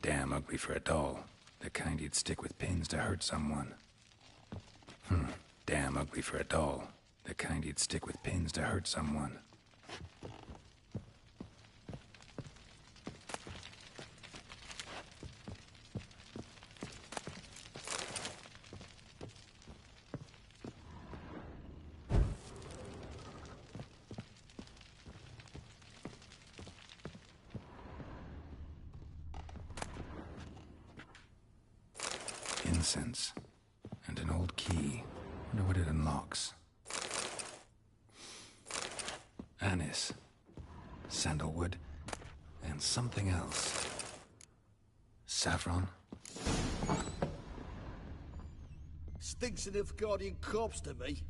Damn ugly for a doll. The kind you'd stick with pins to hurt someone. Damn ugly for a doll. The kind you'd stick with pins to hurt someone. Incense. And an old key. Wonder what it unlocks. Anise. Sandalwood. And something else. Saffron. Stinks of Nilfgaardian corpse to me.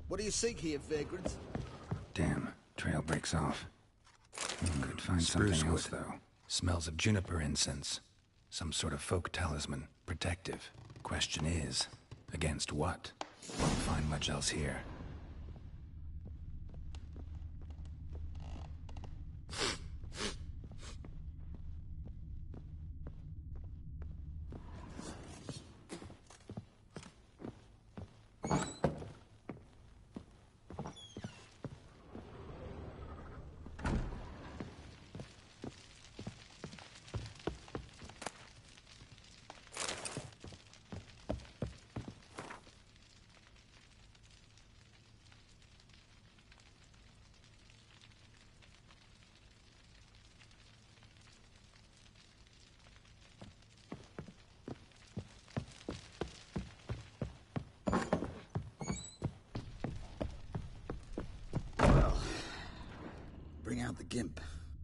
What do you seek here, vagrant? Damn, trail breaks off. Could find something else, though. Smells of juniper incense. Some sort of folk talisman. Protective. Question is, against what? Won't find much else here. Bring out the gimp.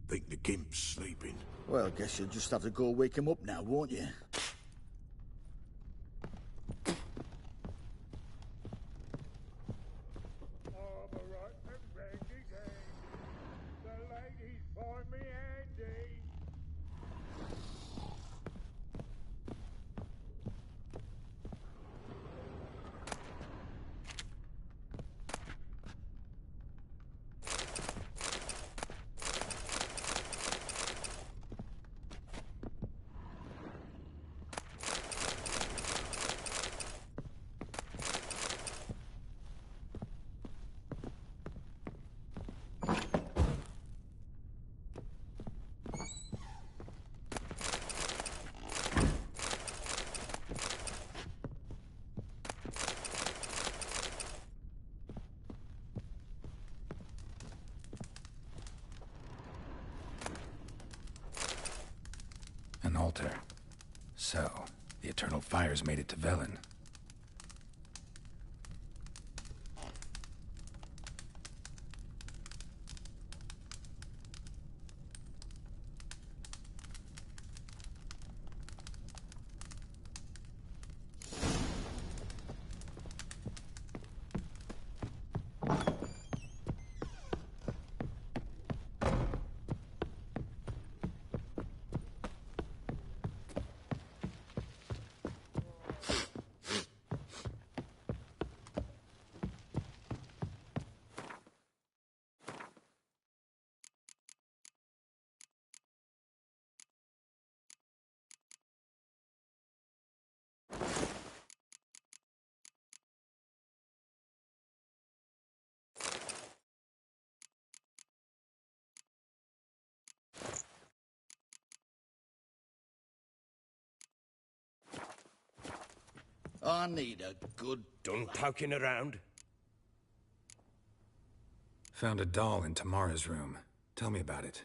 Think the gimp's sleeping. Well, guess you'll just have to go wake him up now, won't you? An altar. So, the Eternal Fires made it to Velen. I need a good... Done poking around? Found a doll in Tamara's room. Tell me about it.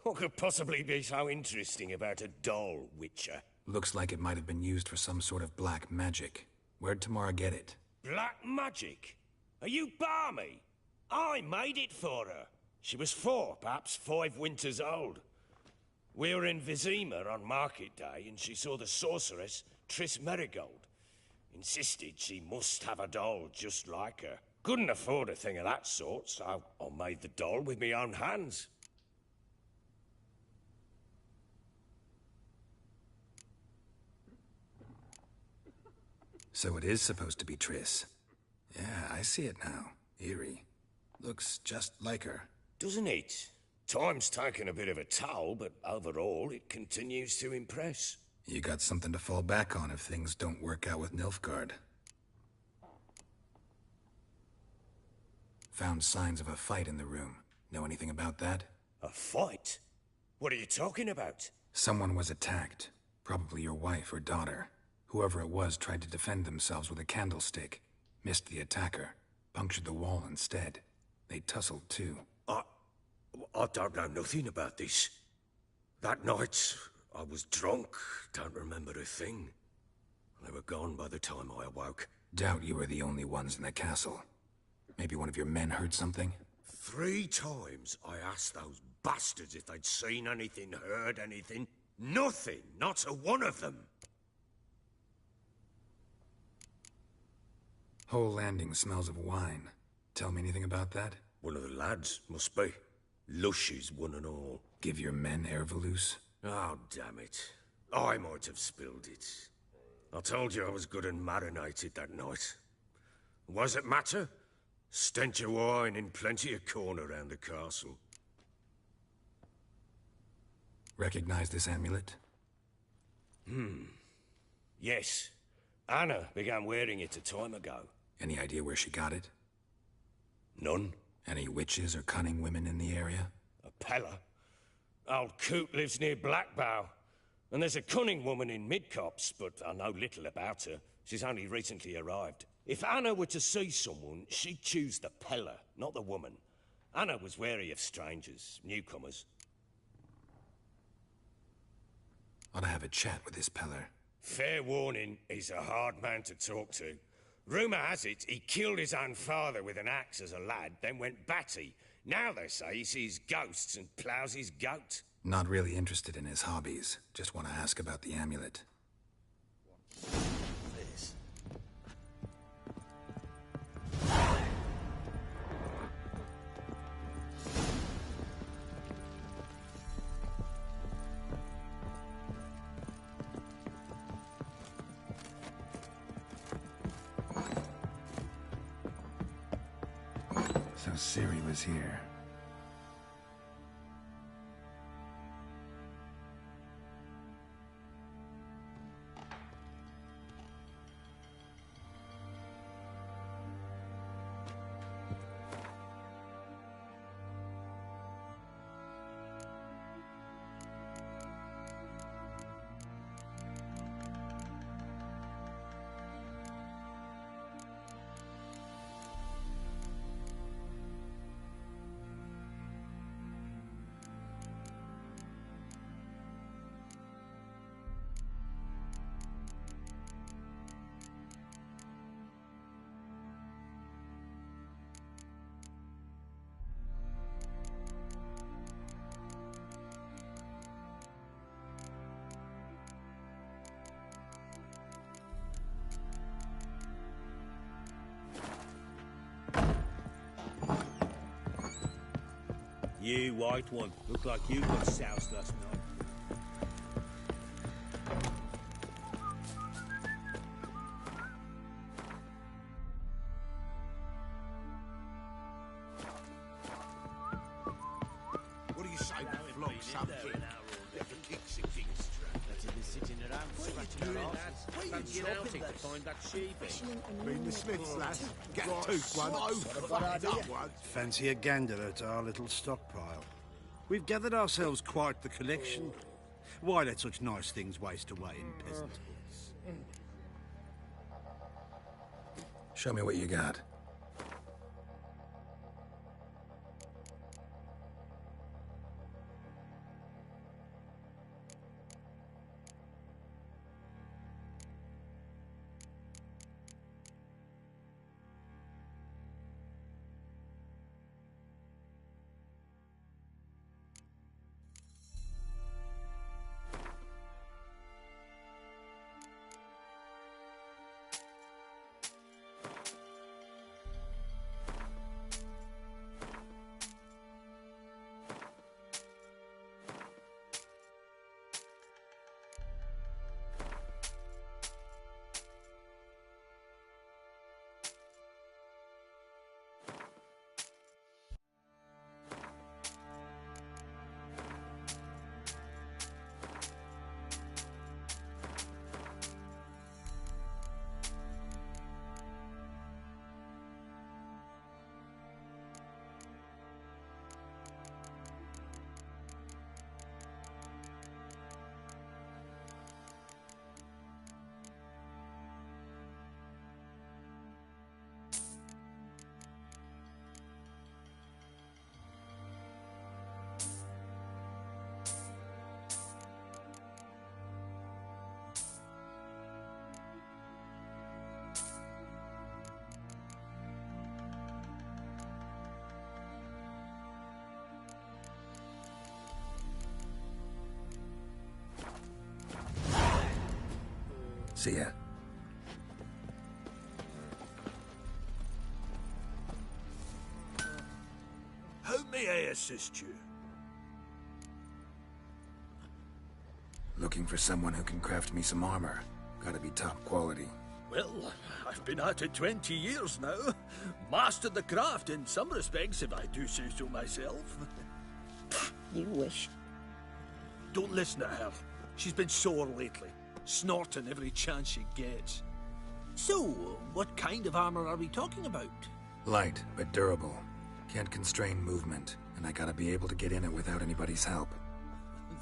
What could possibly be so interesting about a doll, Witcher? Looks like it might have been used for some sort of black magic. Where'd Tamara get it? Black magic? Are you balmy? I made it for her. She was 4, perhaps 5 winters old. We were in Vizima on market day, and she saw the sorceress, Triss Merigold. Insisted she must have a doll just like her. Couldn't afford a thing of that sort, so I made the doll with my own hands. So it is supposed to be Triss. Yeah, I see it now. Eerie. Looks just like her. Doesn't it? Time's taken a bit of a toll, but overall it continues to impress. You got something to fall back on if things don't work out with Nilfgaard. Found signs of a fight in the room. Know anything about that? A fight? What are you talking about? Someone was attacked. Probably your wife or daughter. Whoever it was tried to defend themselves with a candlestick. Missed the attacker. Punctured the wall instead. They tussled too. I don't know nothing about this. That night, I was drunk, don't remember a thing. They were gone by the time I awoke. Doubt you were the only ones in the castle. Maybe one of your men heard something? 3 times I asked those bastards if they'd seen anything, heard anything. Nothing, not a one of them. Whole landing smells of wine. Tell me anything about that? One of the lads, must be. Lushes, one and all. Give your men Airvalus? Oh, damn it. I might have spilled it. I told you I was good and marinated that night. What does it matter? Stench of wine in plenty of corn around the castle. Recognize this amulet? Yes. Anna began wearing it a time ago. Any idea where she got it? None. Any witches or cunning women in the area? A Pella? Old Coot lives near Blackbow. And there's a cunning woman in Midcopse, but I know little about her. She's only recently arrived. If Anna were to see someone, she'd choose the Pella, not the woman. Anna was wary of strangers, newcomers. Ought to have a chat with this Peller. Fair warning, he's a hard man to talk to. Rumour has it he killed his own father with an axe as a lad, then went batty. Now they say he sees ghosts and ploughs his goat. Not really interested in his hobbies. Just want to ask about the amulet. This. So Ciri was here. You white one. Look like you got soused last night. What do you say we flog some kid? Let the kicks and things straight. Better than sitting around scratching our asses. Fancy an outing to find that sheep. Been the Smiths, lass. Get a tooth one. Fancy a gander at our little stockpile. We've gathered ourselves quite the collection. Why let such nice things waste away in peasant hoods? Show me what you got. See ya. How may I assist you? Looking for someone who can craft me some armor. Gotta be top quality. Well, I've been at it 20 years now. Mastered the craft in some respects, if I do say so myself. You wish. Don't listen to her. She's been sore lately, snorting every chance she gets. So, what kind of armor are we talking about? Light, but durable. Can't constrain movement, and I gotta be able to get in it without anybody's help.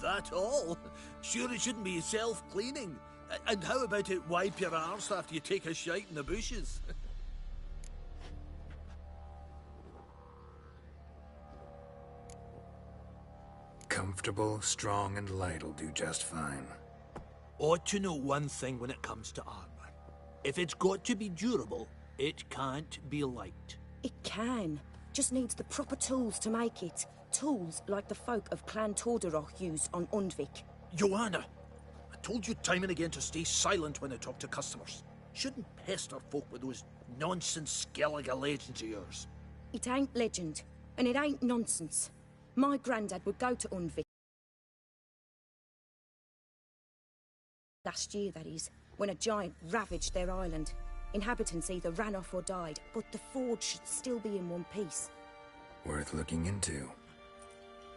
That all? Sure it shouldn't be self-cleaning. And how about it wipe your arse after you take a shite in the bushes? Comfortable, strong, and light'll do just fine. Ought to know one thing when it comes to armor. If it's got to be durable, it can't be light. It can. Just needs the proper tools to make it. Tools like the folk of Clan Tordarroch use on Undvik. Joanna, I told you time and again to stay silent when I talk to customers. Shouldn't pester folk with those nonsense Skellige legends of yours. It ain't legend, and it ain't nonsense. My granddad would go to Undvik. Last year, that is, when a giant ravaged their island. Inhabitants either ran off or died, but the forge should still be in one piece. Worth looking into.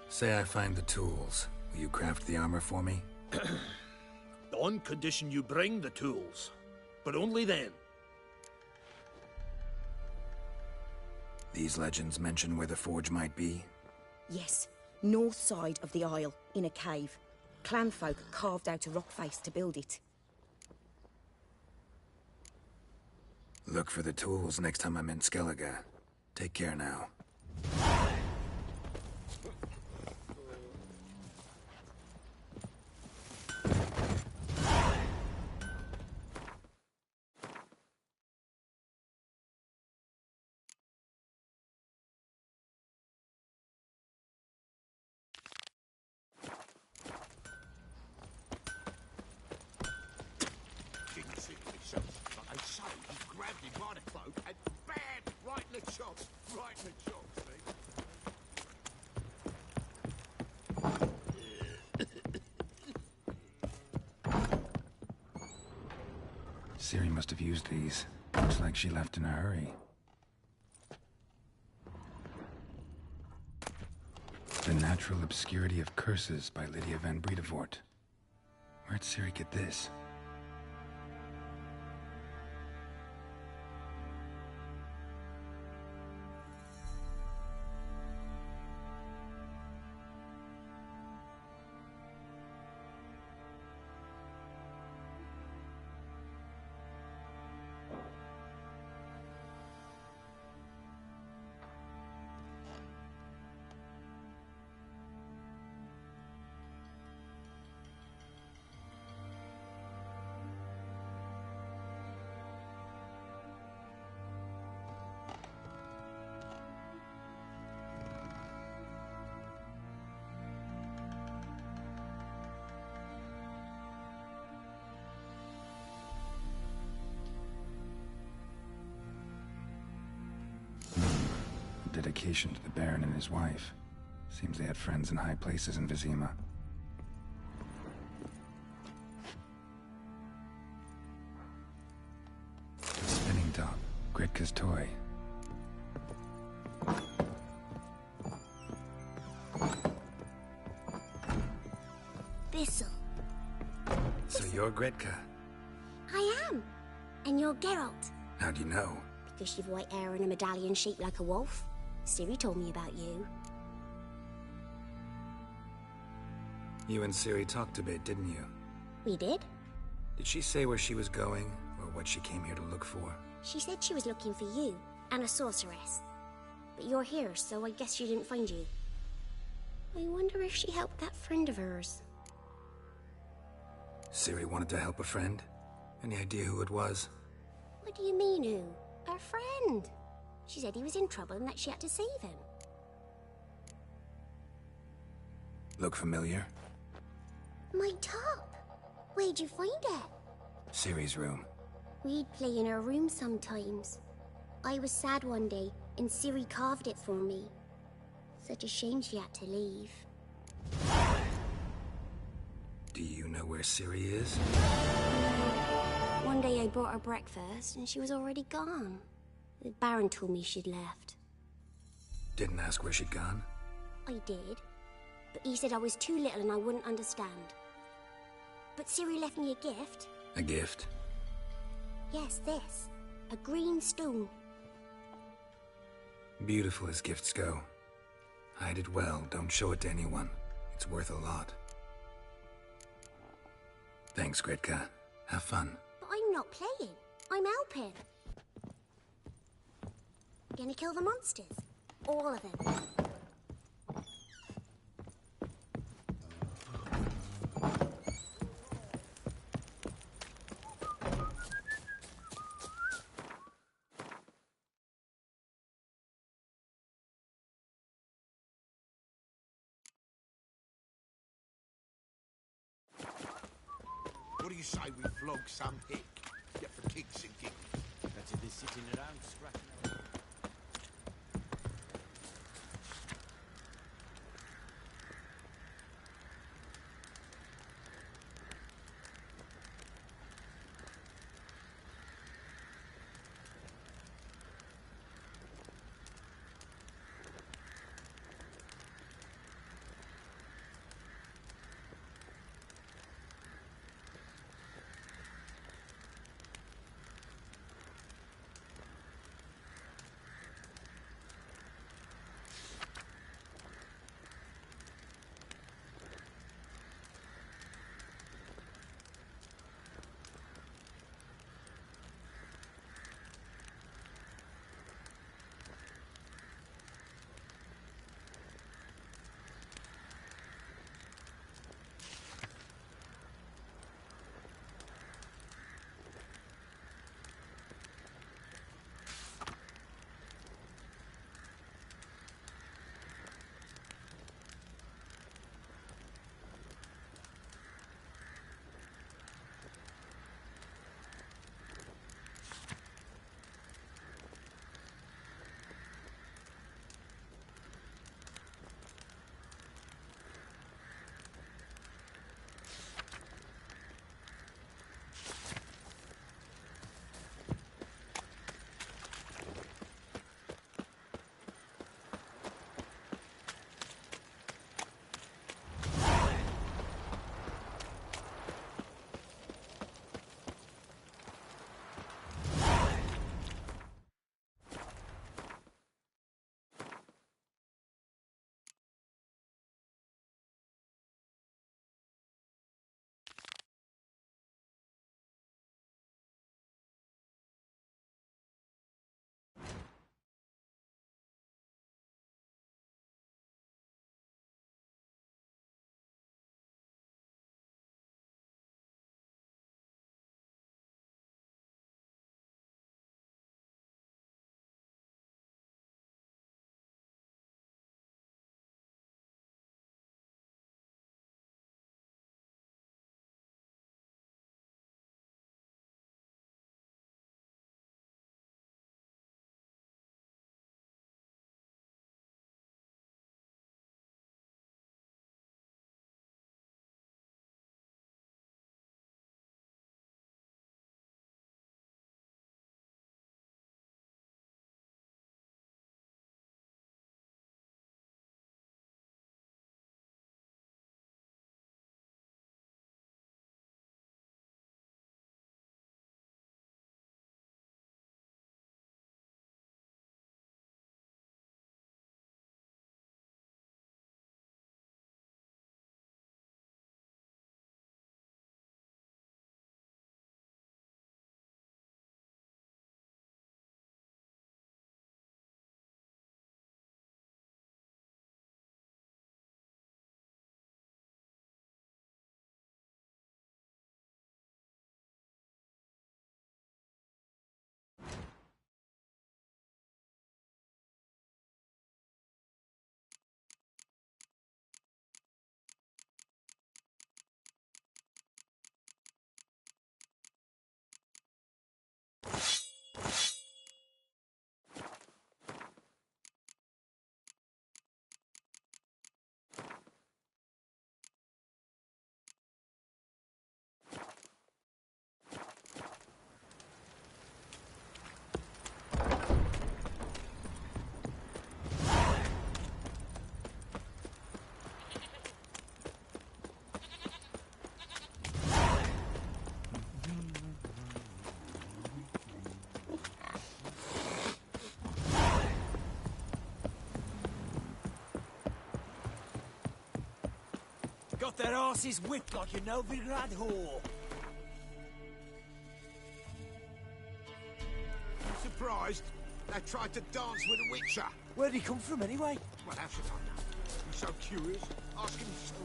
Say I find the tools. Will you craft the armor for me? On condition you bring the tools. But only then. These legends mention where the forge might be? Yes, north side of the isle, in a cave. Clanfolk carved out a rock face to build it. Look for the tools next time I'm in Skellige. Take care now. I say, he grabbed him by the cloak and bam! Right in the chops. Right in the chops, see? Ciri must have used these. Looks like she left in a hurry. The Natural Obscurity of Curses by Lydia van Bredevoort. Where'd Ciri get this? Dedication to the Baron and his wife. Seems they had friends in high places in Vizima. A spinning top. Gretka's toy. Bissell. So you're Gretka? I am. And you're Geralt. How do you know? Because you've white hair and a medallion shaped like a wolf. Ciri told me about you. You and Ciri talked a bit, didn't you? We did? Did she say where she was going, or what she came here to look for? She said she was looking for you, and a sorceress. But you're here, so I guess she didn't find you. I wonder if she helped that friend of hers. Ciri wanted to help a friend? Any idea who it was? What do you mean, who? Our friend. She said he was in trouble and that she had to save him. Look familiar? My top. Where'd you find it? Ciri's room. We'd play in her room sometimes. I was sad one day, and Ciri carved it for me. Such a shame she had to leave. Do you know where Ciri is? One day I brought her breakfast, and she was already gone. The Baron told me she'd left. Didn't ask where she'd gone? I did, but he said I was too little and I wouldn't understand. But Ciri left me a gift. A gift? Yes, this. A green stone. Beautiful as gifts go. Hide it well, don't show it to anyone. It's worth a lot. Thanks, Gretka. Have fun. But I'm not playing. I'm helping. Gonna kill the monsters. All of them. What do you say we flog some hick? Get for kicks and giggles. Better than sitting around scratching our... got their asses whipped like a Novigrad whore. Surprised? They tried to dance with a witcher. Where'd he come from, anyway? Well, how should I know? You're so curious. Ask him so.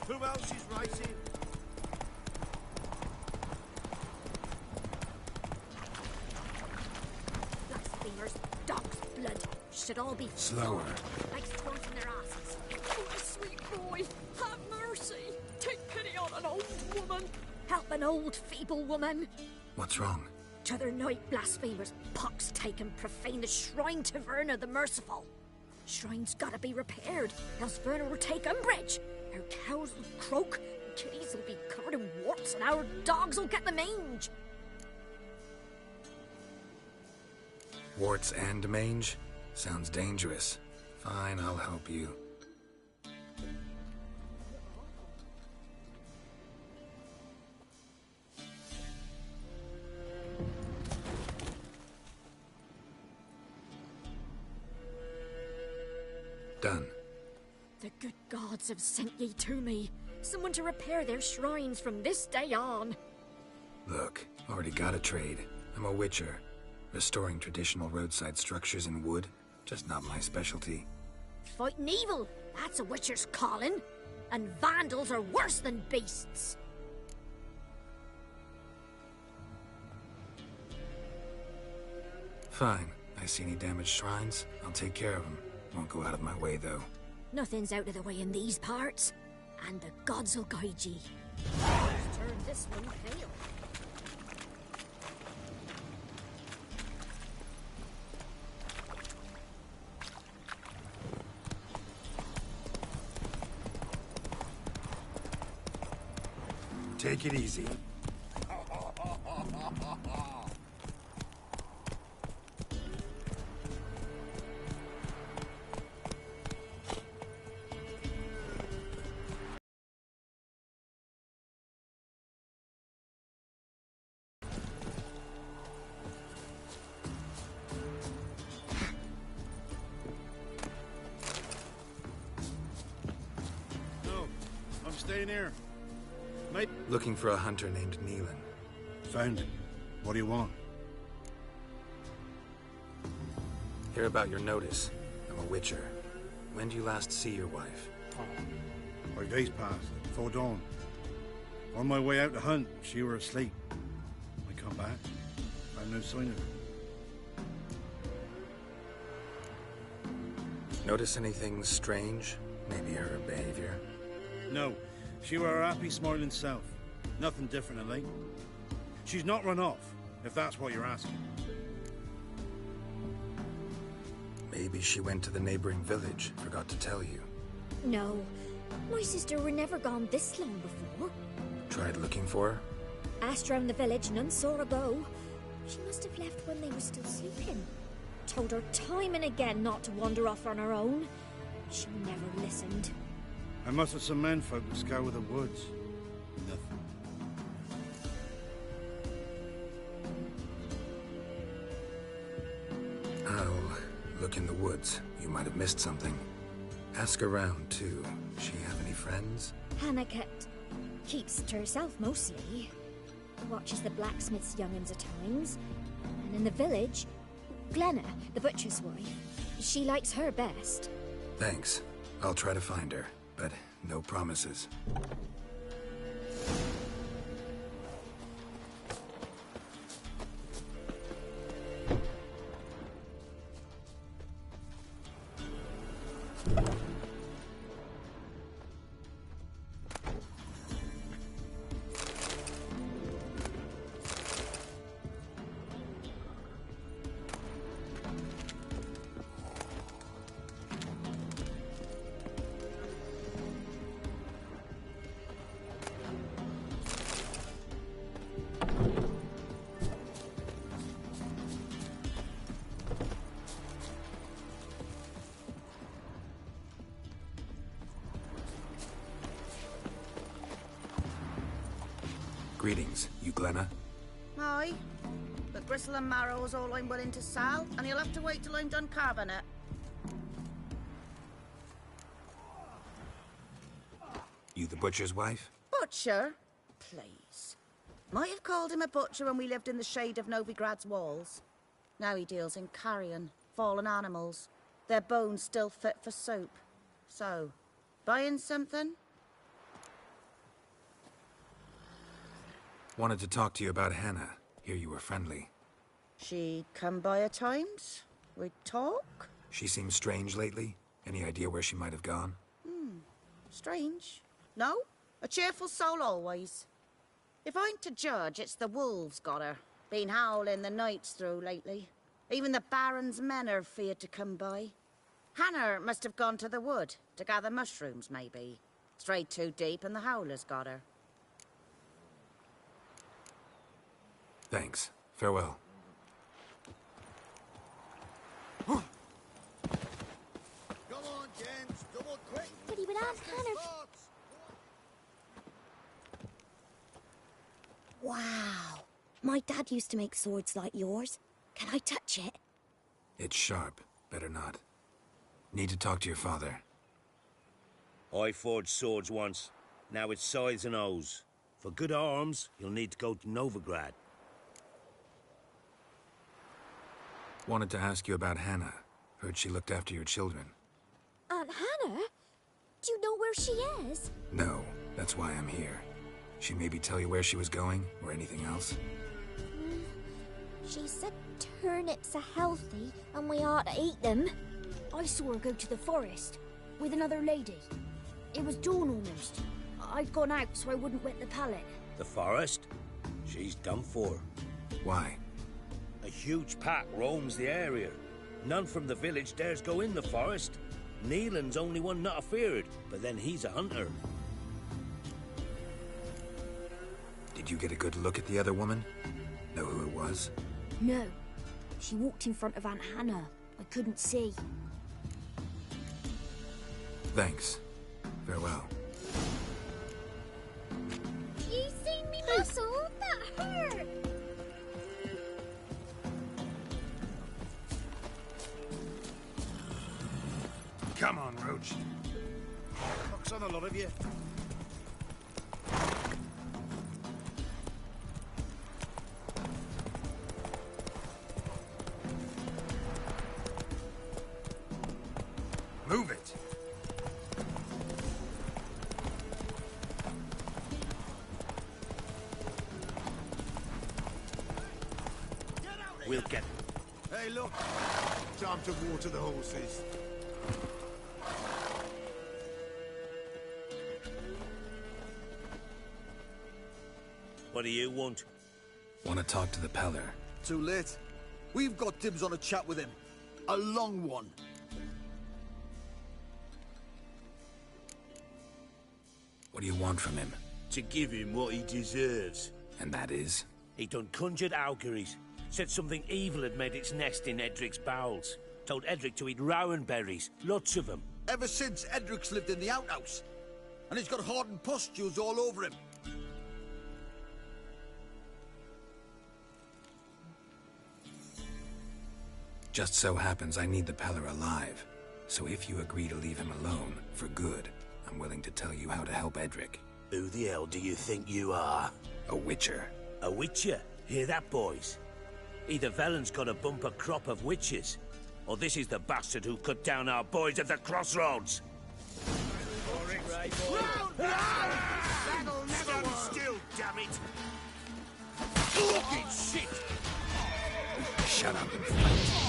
Who else is racing? Blasphemers, dog's blood. Should all be Slower. like stones in their asses. Oh, my sweet boy, have mercy. Take pity on an old woman. Help an old, feeble woman. What's wrong? T'other night, blasphemers, pox take and profane the shrine to Verna the Merciful. Shrine's gotta be repaired, else Verna will take umbrage. Our cows will croak, kitties will be covered in warts, and our dogs will get the mange. Warts and mange? Sounds dangerous. Fine, I'll help you. Done. The good gods have sent ye to me. Someone to repair their shrines from this day on. Look, already got a trade. I'm a witcher. Restoring traditional roadside structures in wood, just not my specialty. Fighting evil, that's a witcher's calling. And vandals are worse than beasts. Fine. I see any damaged shrines, I'll take care of them. Won't go out of my way, though. Nothing's out of the way in these parts. And the gods will guide ye. Let's turn this one pale. Take it easy. No, I'm staying here. Mate. Looking for a hunter named Neelan. Found him. What do you want? Hear about your notice. I'm a witcher. When did you last see your wife? 5 days passed, before dawn. On my way out to hunt, she were asleep. I come back, found no sign of her. Notice anything strange? Maybe her behavior? No, she were her happy, smiling self. Nothing different of late. She's not run off, if that's what you're asking. Maybe she went to the neighboring village, forgot to tell you. No, my sister were never gone this long before. Tried looking for her? Asked round the village, none saw her go. She must have left when they were still sleeping. Told her time and again not to wander off on her own. She never listened. I must have some menfolk to scour the woods. Nothing. I'll look in the woods. You might have missed something. Ask around, too. She have any friends? Hannah keeps to herself mostly. Watches the blacksmith's young'uns at times. And in the village, Glenna, the butcher's wife, she likes her best. Thanks. I'll try to find her, but no promises. Greetings, you Glenna? Aye. But gristle and marrow is all I'm willing to sell, and you'll have to wait till I'm done carving it. You the butcher's wife? Butcher? Please. Might have called him a butcher when we lived in the shade of Novigrad's walls. Now he deals in carrion, fallen animals. Their bones still fit for soup. So, buying something? Wanted to talk to you about Hannah. Hear you were friendly. She'd come by at times. We'd talk. She seems strange lately. Any idea where she might have gone? Strange. No, a cheerful soul always. If I'm to judge, it's the wolves got her. Been howling the nights through lately. Even the Baron's men are feared to come by. Hannah must have gone to the wood, to gather mushrooms, maybe. Strayed too deep and the howlers got her. Thanks. Farewell. Come on, gents. Double quick. But he would ask Hannah. Wow. My dad used to make swords like yours. Can I touch it? It's sharp. Better not. Need to talk to your father. I forged swords once. Now it's scythes and ows. For good arms, you'll need to go to Novigrad. Wanted to ask you about Hannah. Heard she looked after your children. Aunt Hannah? Do you know where she is? No, that's why I'm here. She maybe tell you where she was going, or anything else? She said turnips are healthy and we ought to eat them. I saw her go to the forest with another lady. It was dawn almost. I'd gone out so I wouldn't wet the pallet. The forest? She's done for. Why? A huge pack roams the area. None from the village dares go in the forest. Neelan's only one not afeared, but then he's a hunter. Did you get a good look at the other woman? Know who it was? No. She walked in front of Aunt Hannah. I couldn't see. Thanks. Farewell. You seen me muscle? That hurt! Come on, Roach. Looks on a lot of you. Move it! We'll get him. Hey, look. Time to water the horses. What do you want? Want to talk to the Peller. Too late. We've got dibs on a chat with him. A long one. What do you want from him? To give him what he deserves. And that is? He done conjured auguries. Said something evil had made its nest in Edric's bowels. Told Edric to eat rowan berries. Lots of them. Ever since Edric's lived in the outhouse. And he's got hardened pustules all over him. Just so happens I need the Peller alive. So if you agree to leave him alone, for good, I'm willing to tell you how to help Edric. Who the hell do you think you are? A witcher. A witcher? Hear that, boys? Either Velen's got a bumper crop of witches, or this is the bastard who cut down our boys at the crossroads. That'll never work. Still, damn it! Fucking shit! Shut up and fight.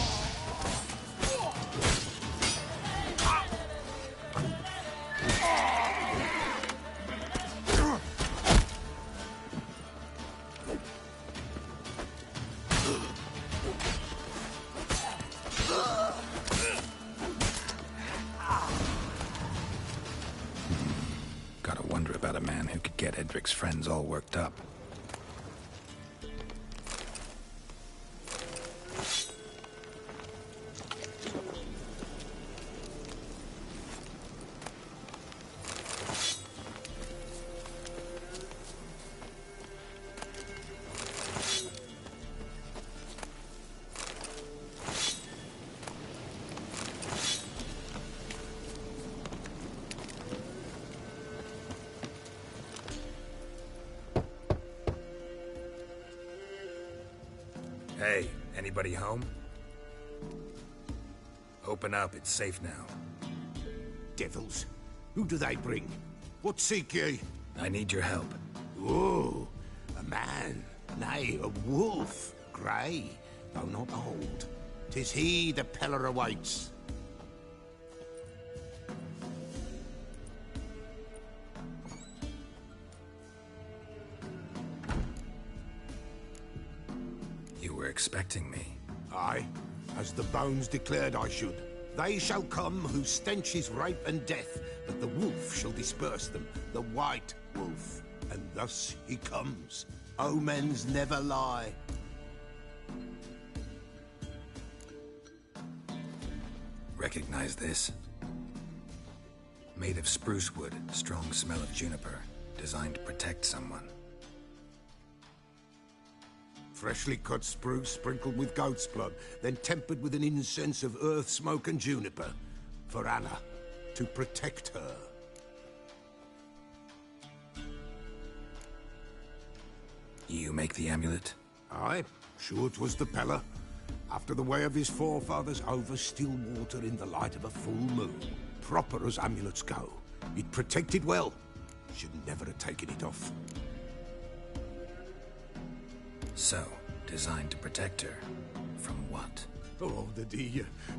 Gotta wonder about a man who could get Edric's friends all worked up. Hey, anybody home? Open up, it's safe now. Devils. Who do they bring? What seek ye? I need your help. Oh, a man. Nay, a wolf. Grey, though not old. 'Tis he the Peller awaits. You were expecting me. Aye, as the bones declared I should. They shall come whose stench is rape and death, but the wolf shall disperse them, the white wolf. And thus he comes. Omens never lie. Recognize this? Made of spruce wood, strong smell of juniper, designed to protect someone. Freshly cut spruce sprinkled with goat's blood, then tempered with an incense of earth, smoke and juniper. For Anna, to protect her. You make the amulet? Aye, sure 'twas the Peller. After the way of his forefathers, over still water in the light of a full moon. Proper as amulets go. It protected well. Should never have taken it off. So, designed to protect her. From what? Oh, the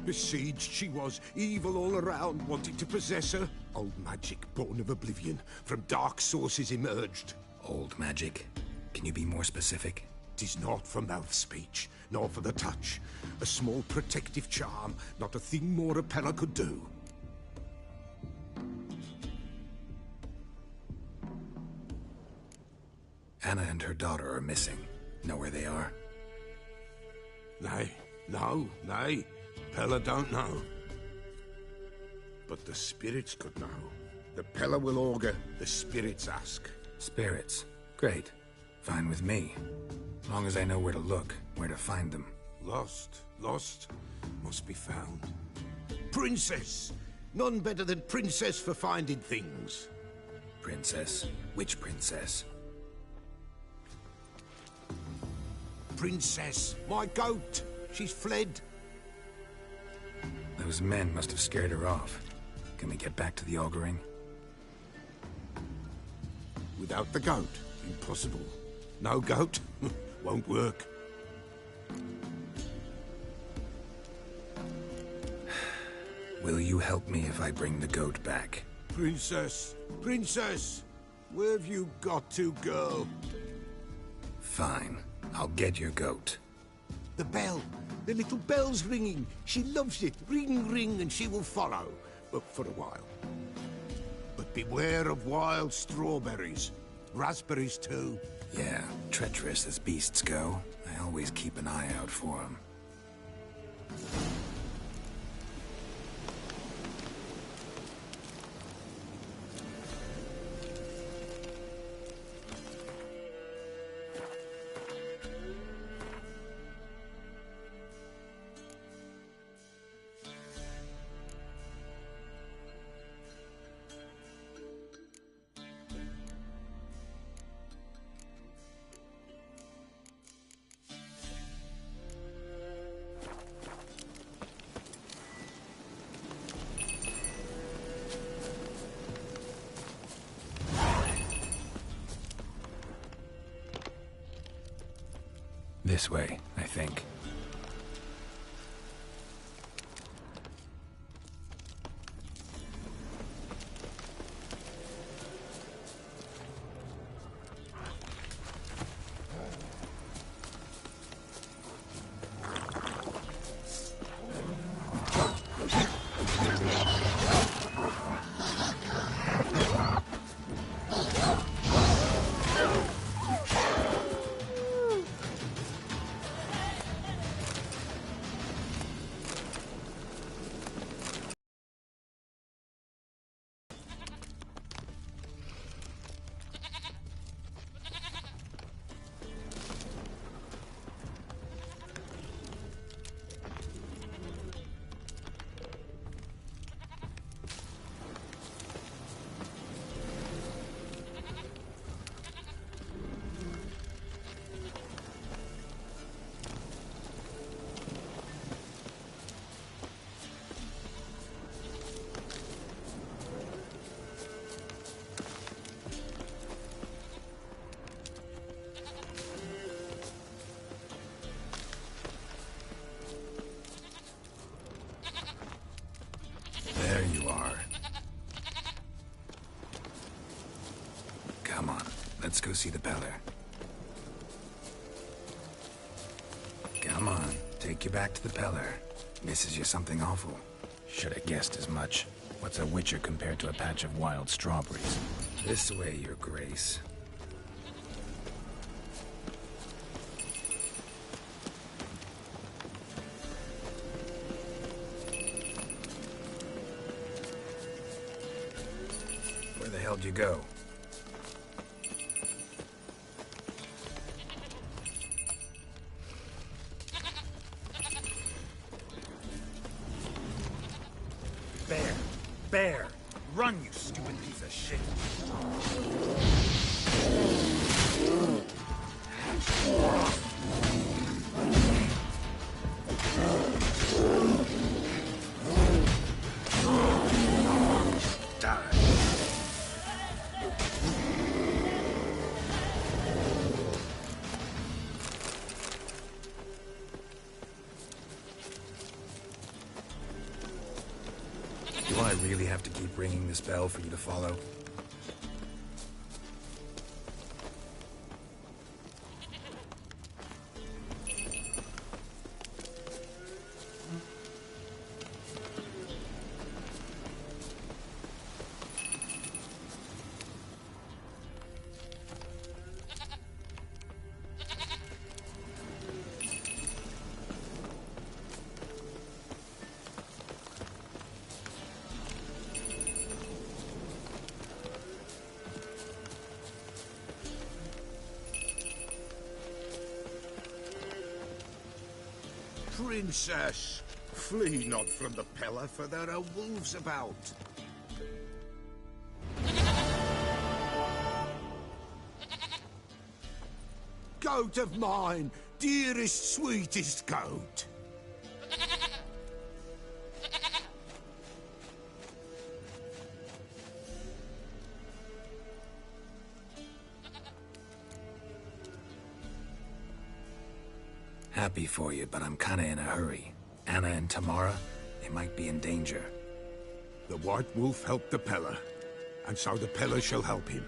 besieged she was, evil all around, wanted to possess her. Old magic, born of oblivion, from dark sources emerged. Old magic? Can you be more specific? 'Tis not for mouth speech, nor for the touch. A small protective charm, not a thing more a Peller could do. Anna and her daughter are missing. Know where they are? Nay, nay. Peller don't know. But the spirits could know. The Peller will augur, the spirits ask. Spirits? Great. Fine with me. Long as I know where to look, where to find them. Lost, must be found. Princess! None better than Princess for finding things. Princess? Which princess? Princess, my goat! She's fled. Those men must have scared her off. Can we get back to the auguring? Without the goat, impossible. No goat, won't work. Will you help me if I bring the goat back? Princess, where have you got to, girl? Fine, I'll get your goat. The bell, the little bell's ringing. She loves it. Ring, ring, and she will follow. But for a while. But beware of wild strawberries. Raspberries, too. Yeah, treacherous as beasts go. I always keep an eye out for them. This way, I think. Let's go see the Peller. Come on, take you back to the Peller. Misses you something awful. Should have guessed as much. What's a witcher compared to a patch of wild strawberries? This way, Your Grace. Where the hell did you go? Bear! Run, you stupid piece of shit! Do I really have to keep ringing this bell for you to follow? Princess, flee not from the Peller, for there are wolves about. Goat of mine, dearest, sweetest goat. Happy for you, but I'm kinda in a hurry. Anna and Tamara, they might be in danger. The White Wolf helped the Peller, and so the Peller shall help him.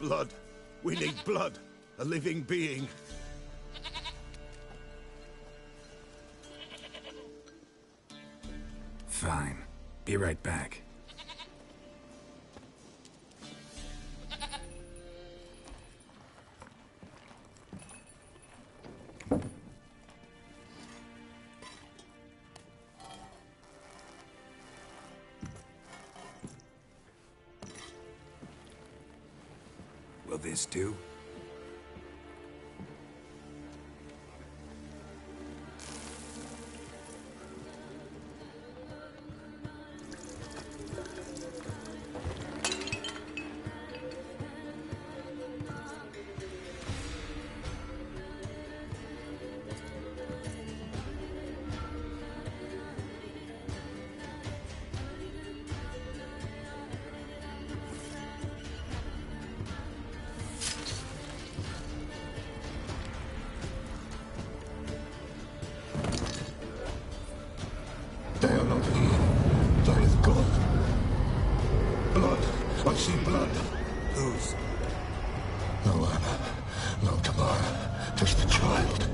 Blood. We need blood. A living being. Fine. Be right back. Will this do? They are not here. There is God. Blood. I see blood. Whose? No Anna. No Tamara. Just the child.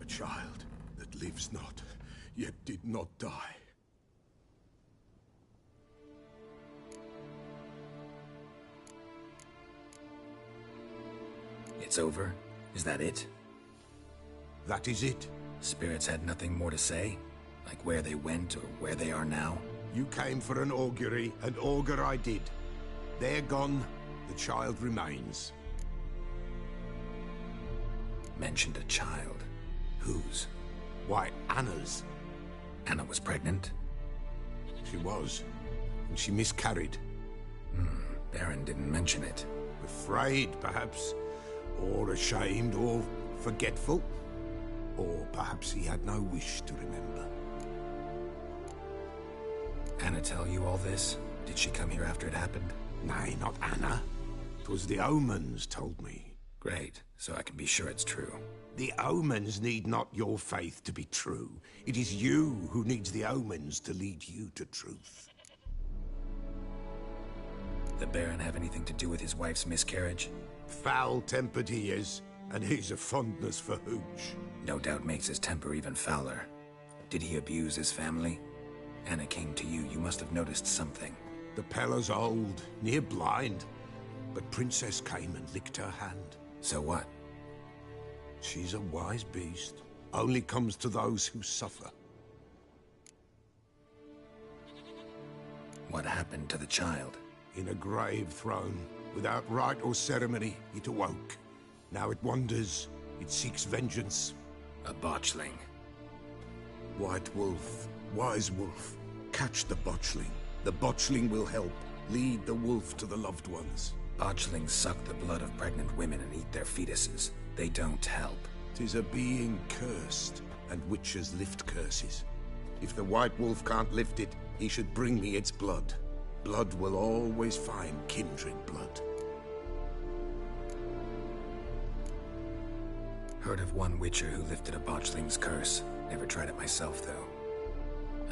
A child that lives not, yet did not die. It's over? Is that it? That is it. Spirits had nothing more to say? Like where they went or where they are now? You came for an augury, and augur I did. They're gone, the child remains. Mentioned a child. Whose? Why, Anna's. Anna was pregnant? She was, and she miscarried. Baron didn't mention it. Afraid, perhaps, or ashamed, or forgetful. Or perhaps he had no wish to remember. Anna tell you all this? Did she come here after it happened? Nay, not Anna. 'Twas the omens told me. Great, so I can be sure it's true. The omens need not your faith to be true. It is you who needs the omens to lead you to truth. The Baron have anything to do with his wife's miscarriage? Foul-tempered he is, and he's a fondness for hooch. No doubt makes his temper even fouler. Did he abuse his family? Anna came to you, you must have noticed something. The Pella's old, near blind, but Princess came and licked her hand. So what? She's a wise beast. Only comes to those who suffer. What happened to the child? In a grave thrown. Without rite or ceremony, it awoke. Now it wanders. It seeks vengeance. A botchling. White Wolf. Wise Wolf. Catch the botchling. The botchling will help. Lead the wolf to the loved ones. Botchlings suck the blood of pregnant women and eat their fetuses. They don't help. 'Tis a being cursed, and witches lift curses. If the White Wolf can't lift it, he should bring me its blood. Blood will always find kindred blood. Heard of one witcher who lifted a botchling's curse. Never tried it myself, though.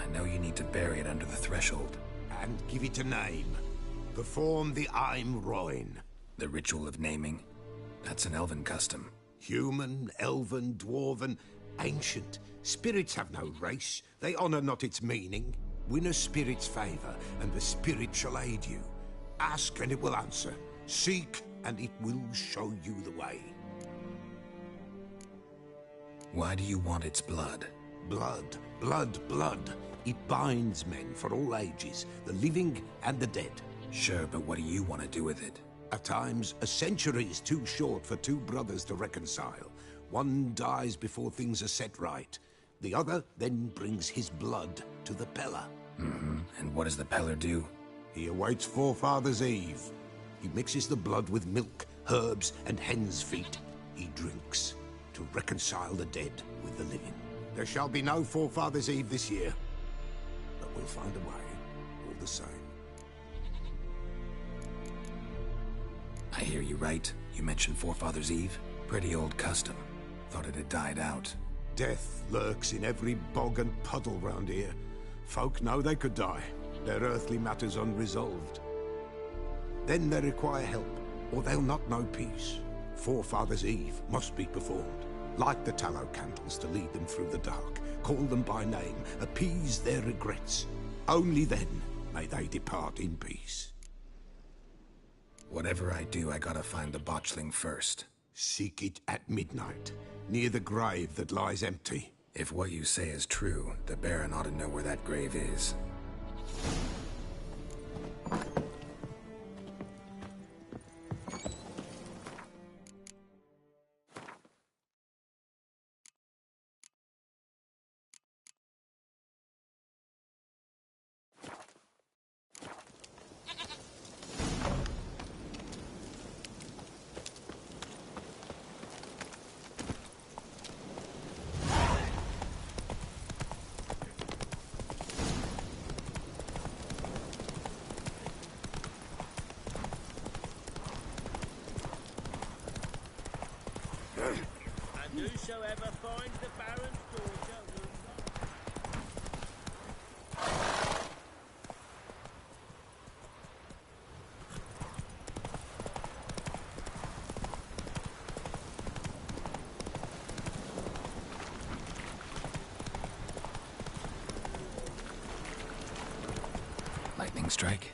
I know you need to bury it under the threshold. And give it a name. Perform the Aim Roin. The ritual of naming? That's an elven custom. Human, elven, dwarven, ancient. Spirits have no race. They honor not its meaning. Win a spirit's favor, and the spirit shall aid you. Ask, and it will answer. Seek, and it will show you the way. Why do you want its blood? Blood, blood, blood. It binds men for all ages, the living and the dead. Sure, but what do you want to do with it? At times, a century is too short for two brothers to reconcile. One dies before things are set right. The other then brings his blood to the Pella. And what does the Peller do? He awaits Forefather's Eve. He mixes the blood with milk, herbs, and hen's feet. He drinks to reconcile the dead with the living. There shall be no Forefather's Eve this year, but we'll find a way, all the same. I hear you right. You mentioned Forefather's Eve? Pretty old custom. Thought it had died out. Death lurks in every bog and puddle round here. Folk know they could die, their earthly matters unresolved. Then they require help, or they'll not know peace. Forefather's Eve must be performed. Light the tallow candles to lead them through the dark. Call them by name, appease their regrets. Only then may they depart in peace. Whatever I do, I gotta find the botchling first. Seek it at midnight, near the grave that lies empty. If what you say is true, the Baron ought to know where that grave is. And whosoever finds the Baron's daughter will Lightning strike?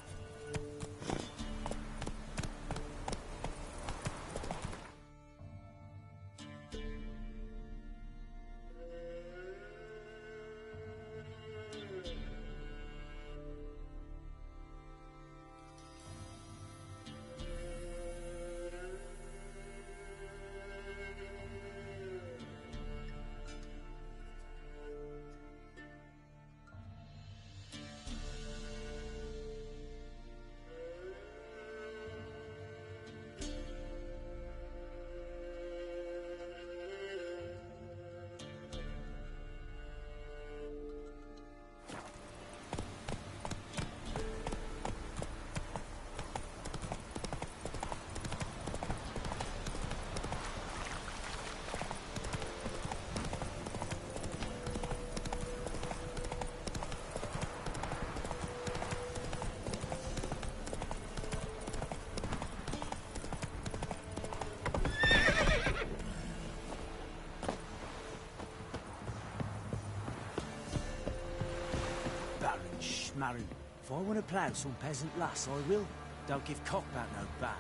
honest, Marin. If I want to plough some peasant lass, I will. Don't give cockbat no back.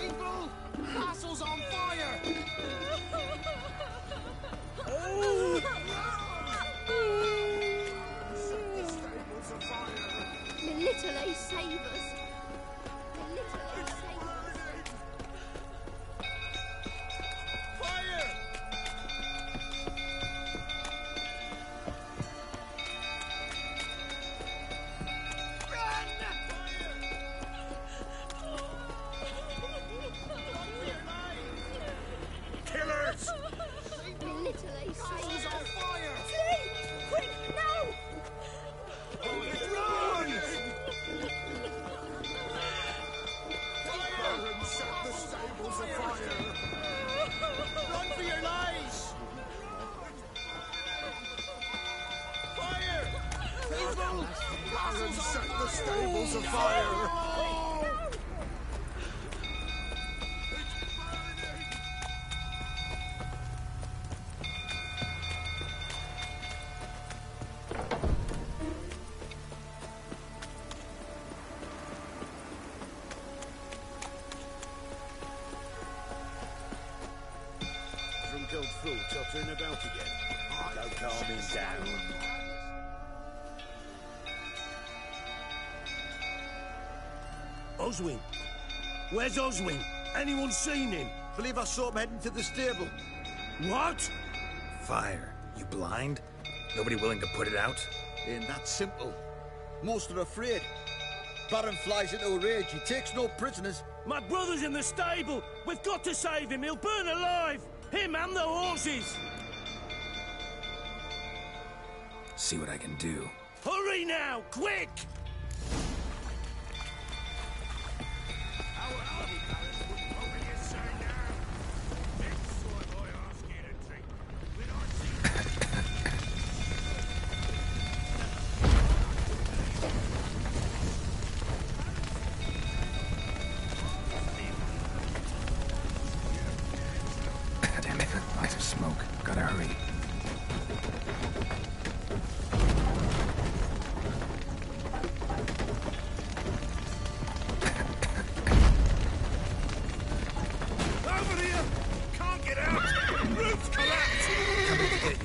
People! Castle's on fire! Oh! The little ace save us. The little ace save us. Fire! Killers! The little ace Castle's save on us. fire! Flee! Quick, now! Run! Fire! Set the stables afire! Run for your lives! Fire! People! Baron set the stables afire! Drunk old fool tottering about again. No calming down. Oswin? Where's Oswin? Anyone seen him? Believe I saw him heading to the stable. What? Fire. You blind? Nobody willing to put it out? Ain't that simple. Most are afraid. Baron flies into a rage. He takes no prisoners. My brother's in the stable. We've got to save him. He'll burn alive. Him and the horses. See what I can do. Hurry now, quick! Damn it. Lots of smoke. Gotta hurry. Over here! Can't get out! Roof's collapsed! Coming to get you.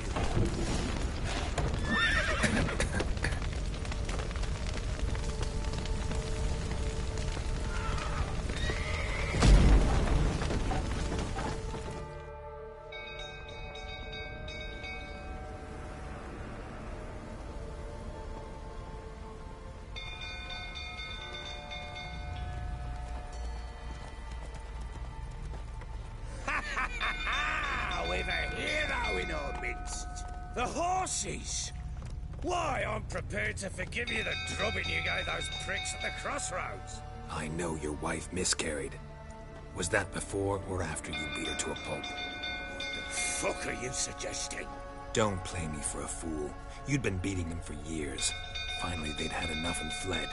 We've a hero in our midst. The horses! Why, I'm prepared to forgive you the drubbing you gave those pricks at the crossroads. I know your wife miscarried. Was that before or after you beat her to a pulp? The fuck are you suggesting? Don't play me for a fool. You'd been beating them for years. Finally, they'd had enough and fled.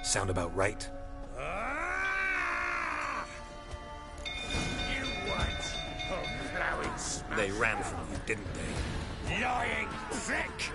Sound about right? Ah! You wait, oh plowing smash. They ran from you, didn't they? Lying prick!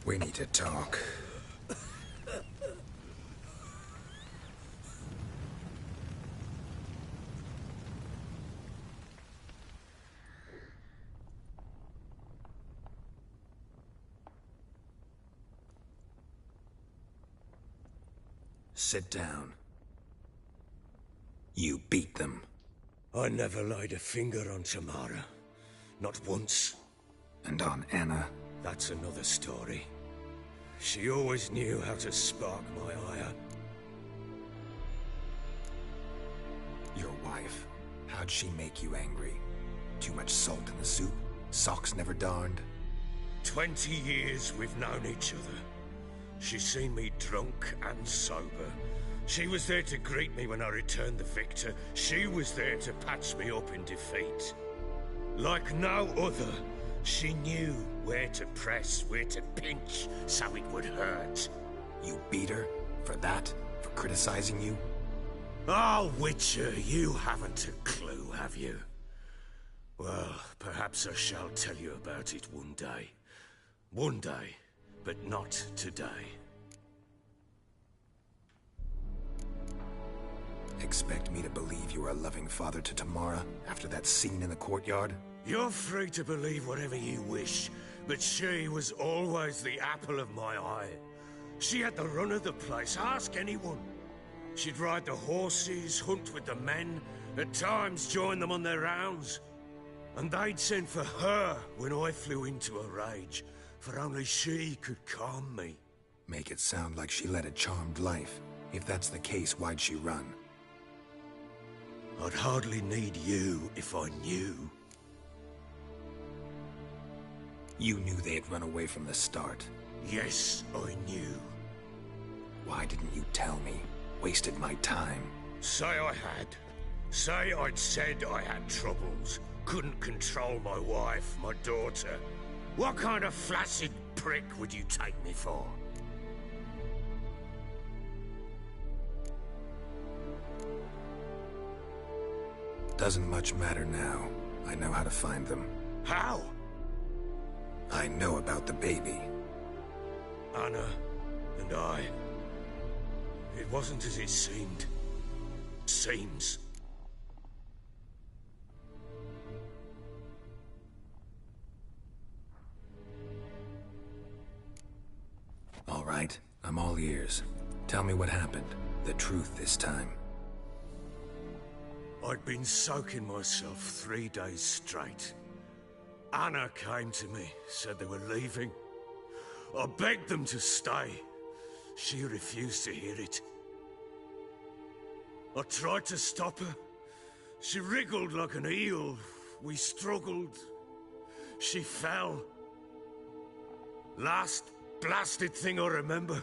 We need to talk. Sit down. You beat them. I never laid a finger on Tamara. Not once. And on Anna? That's another story. She always knew how to spark my ire. Your wife. How'd she make you angry? Too much salt in the soup? Socks never darned? 20 years we've known each other. She's seen me drunk and sober. She was there to greet me when I returned the victor. She was there to patch me up in defeat. Like no other, she knew where to press, where to pinch, so it would hurt. You beat her? For that? For criticizing you? Oh, Witcher, you haven't a clue, have you? Well, perhaps I shall tell you about it one day. One day, but not today. Expect me to believe you are a loving father to Tamara after that scene in the courtyard? You're free to believe whatever you wish, but she was always the apple of my eye. She had the run of the place, ask anyone. She'd ride the horses, hunt with the men, at times join them on their rounds. And they'd send for her when I flew into a rage, for only she could calm me. Make it sound like she led a charmed life. If that's the case, why'd she run? I'd hardly need you if I knew. You knew they had run away from the start. Yes, I knew. Why didn't you tell me? Wasted my time. Say I had. Say I'd said I had troubles. Couldn't control my wife, my daughter. What kind of flaccid prick would you take me for? Doesn't much matter now. I know how to find them. How? I know about the baby. Anna and I. It wasn't as it seemed. Seems. All right, I'm all ears. Tell me what happened. The truth this time. I'd been soaking myself 3 days straight. Anna came to me, said they were leaving. I begged them to stay. She refused to hear it. I tried to stop her. She wriggled like an eel. We struggled. She fell. Last blasted thing I remember.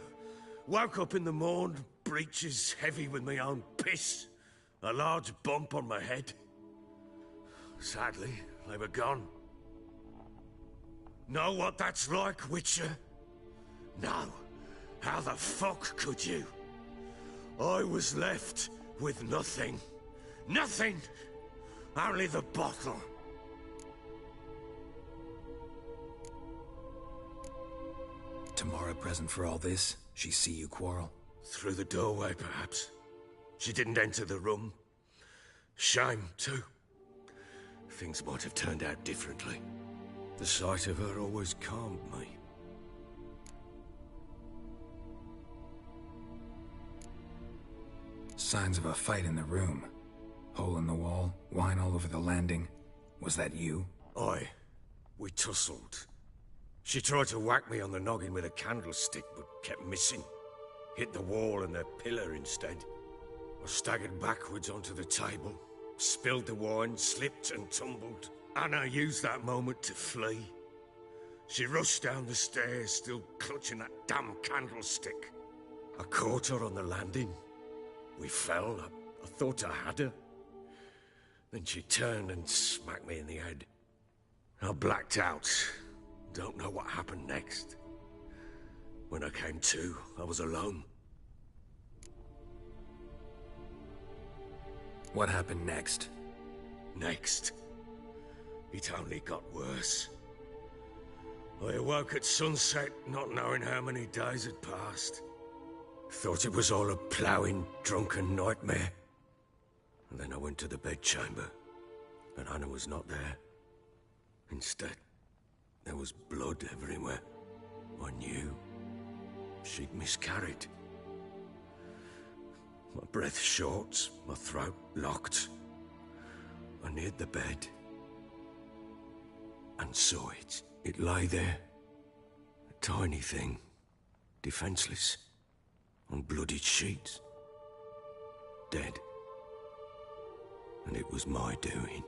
Woke up in the morn, breeches heavy with my own piss. A large bump on my head. Sadly, they were gone. Know what that's like, Witcher? No. How the fuck could you? I was left with nothing. Nothing! Only the bottle. Tamara present for all this? She see you quarrel? Through the doorway, perhaps. She didn't enter the room. Shame, too. Things might have turned out differently. The sight of her always calmed me. Signs of a fight in the room. Hole in the wall, wine all over the landing. Was that you? Aye. We tussled. She tried to whack me on the noggin with a candlestick, but kept missing. Hit the wall and a pillar instead. I staggered backwards onto the table, spilled the wine, slipped and tumbled. Anna used that moment to flee. She rushed down the stairs, still clutching that damn candlestick. I caught her on the landing. We fell. I thought I had her. Then she turned and smacked me in the head. I blacked out. Don't know what happened next. When I came to, I was alone. What happened next? Next? It only got worse. I awoke at sunset, not knowing how many days had passed. Thought it was all a ploughing, drunken nightmare. And then I went to the bedchamber, but Anna was not there. Instead, there was blood everywhere. I knew she'd miscarried. My breath short, my throat locked. I neared the bed and saw it. It lay there, a tiny thing, defenseless, on bloodied sheets, dead. And it was my doing.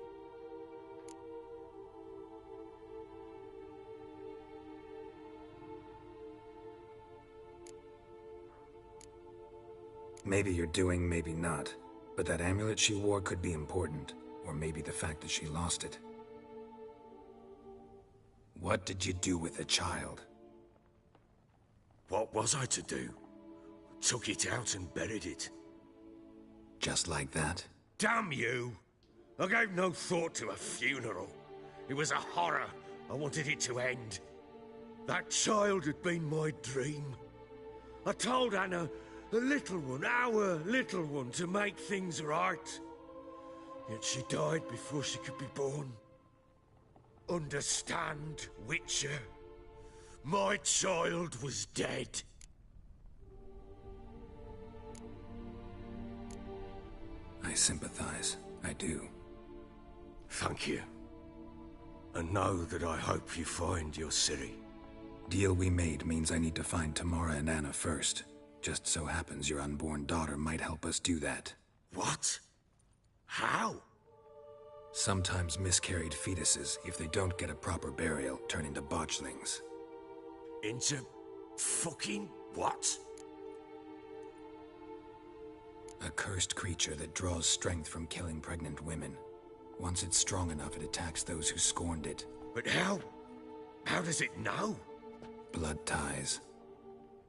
Maybe you're doing, maybe not. But that amulet she wore could be important. Or maybe the fact that she lost it. What did you do with the child? What was I to do? Took it out and buried it. Just like that? Damn you! I gave no thought to a funeral. It was a horror. I wanted it to end. That child had been my dream. I told Anna, the little one, our little one, to make things right. Yet she died before she could be born. Understand, Witcher? My child was dead. I sympathize. I do. Thank you. And know that I hope you find your Ciri. Deal we made means I need to find Tamara and Anna first. Just so happens your unborn daughter might help us do that. What? How? Sometimes miscarried fetuses, if they don't get a proper burial, turn into botchlings. Into fucking what? A cursed creature that draws strength from killing pregnant women. Once it's strong enough, it attacks those who scorned it. But how? How does it know? Blood ties.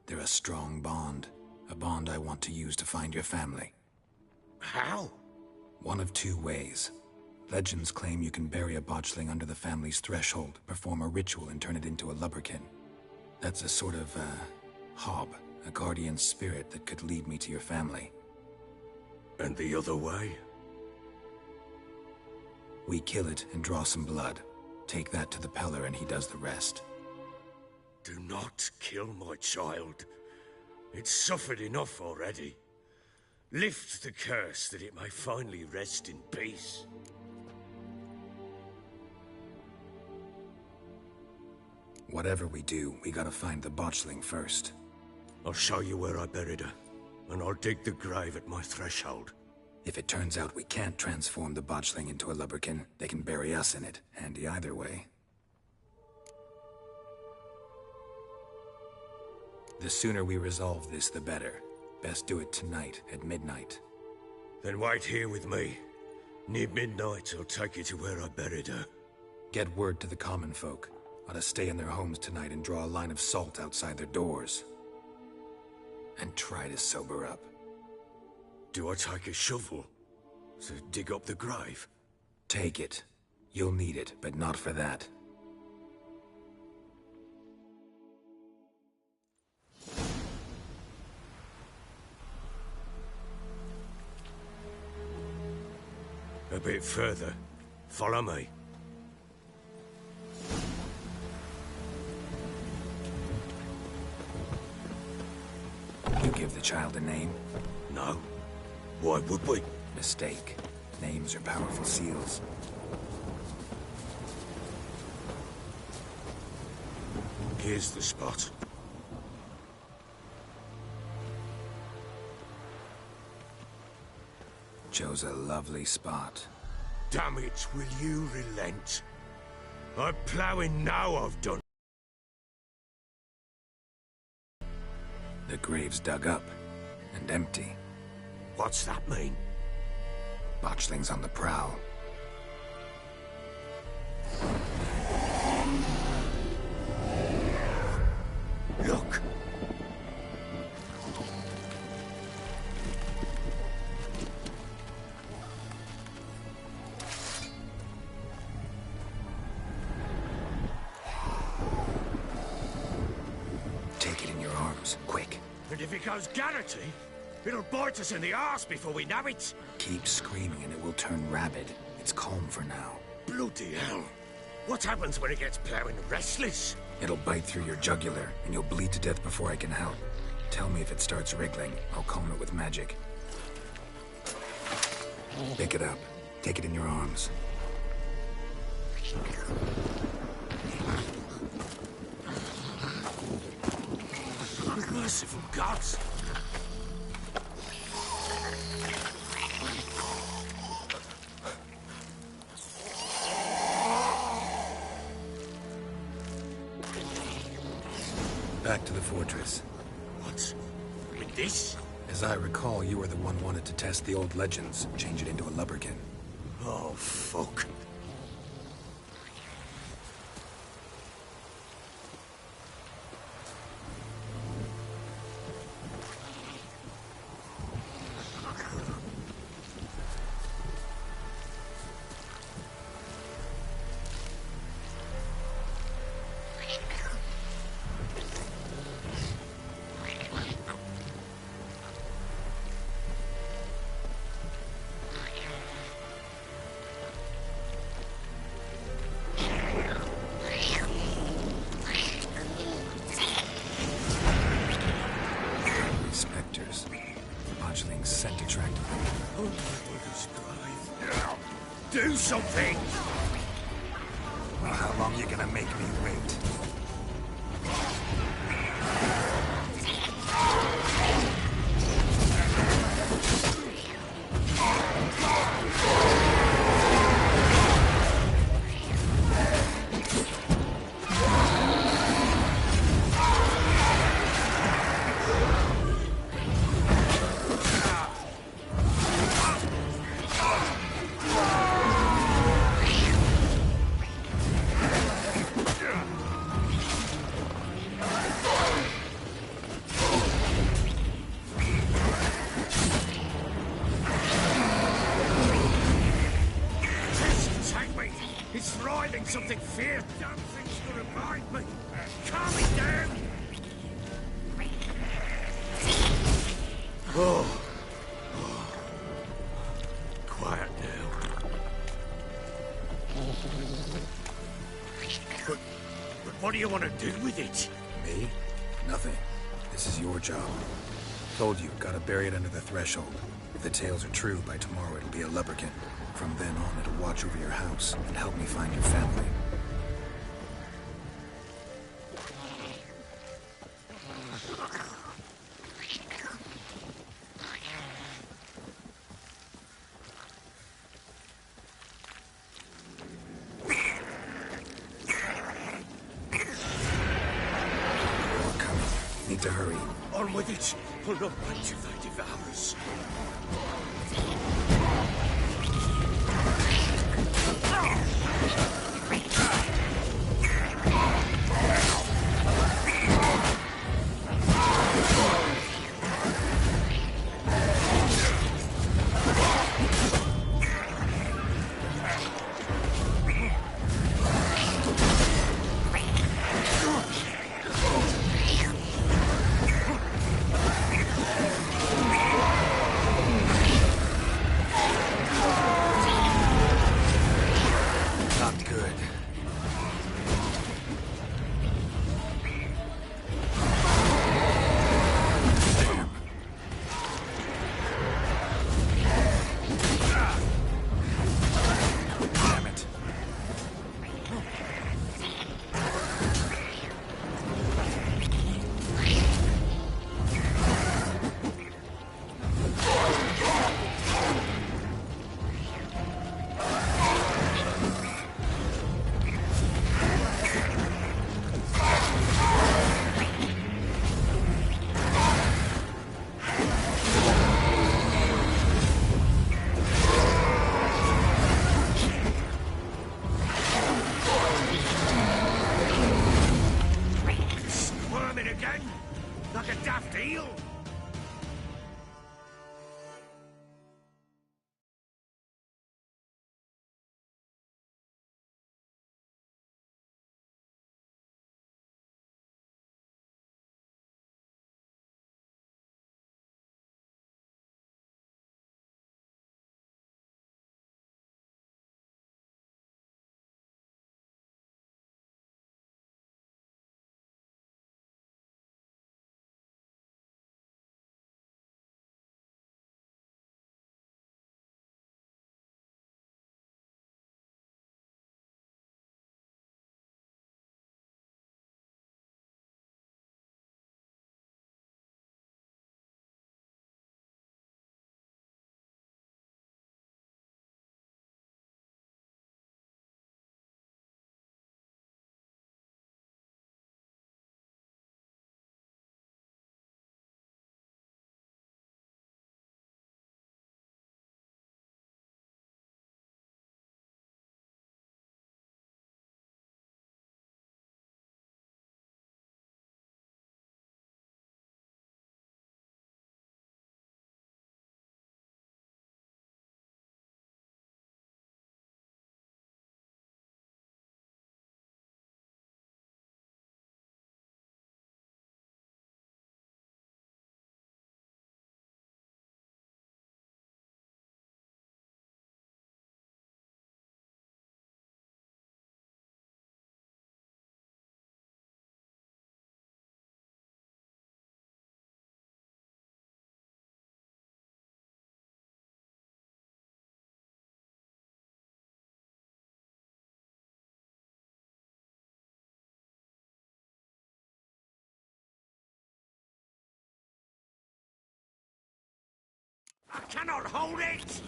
They're a strong bond. A bond I want to use to find your family. How? One of two ways. Legends claim you can bury a botchling under the family's threshold, perform a ritual, and turn it into a lubberkin. That's a sort of, hob, a guardian spirit that could lead me to your family. And the other way? We kill it and draw some blood. Take that to the Peller and he does the rest. Do not kill my child. It's suffered enough already. Lift the curse that it may finally rest in peace. Whatever we do, we gotta find the botchling first. I'll show you where I buried her, and I'll dig the grave at my threshold. If it turns out we can't transform the botchling into a lubberkin, they can bury us in it. Handy either way. The sooner we resolve this, the better. Best do it tonight, at midnight. Then wait here with me. Near midnight, I'll take you to where I buried her. Get word to the common folk. Ought to stay in their homes tonight and draw a line of salt outside their doors. And try to sober up. Do I take a shovel to dig up the grave? Take it. You'll need it, but not for that. A bit further. Follow me. You give the child a name? No. Why would we? Mistake. Names are powerful seals. Here's the spot. Chose a lovely spot. Damn it, will you relent? I'm ploughing now, I've done. The grave's dug up and empty. What's that mean? Botchling's on the prowl. Look! Take it in your arms, quick. And if it goes Garrity, it'll bite us in the arse before we know it. Keep screaming and it will turn rabid. It's calm for now. Bloody hell. What happens when it gets ploughing restless? It'll bite through your jugular, and you'll bleed to death before I can help. Tell me if it starts wriggling. I'll calm it with magic. Pick it up. Take it in your arms. Merciful gods! Back to the fortress. What? With this? As I recall, you were the one wanted to test the old legends, change it into a lubberkin. Oh, fuck. Scent attractive. Oh, my goodness, Clive. Do something! Well, how long are you gonna make me wait? It's writhing something fierce. Damn thing's gonna remind me. Calm me down. Oh. Quiet now. But what do you want to do with it? Me? Nothing. This is your job. Told you, gotta bury it under the threshold. If the tales are true, by tomorrow it'll be a lubberkin. From then on, it'll watch over your house and help me find your family. More coming. Need to hurry. On with it. Or not right till they devour us. Again? Like a daft eel? I cannot hold it!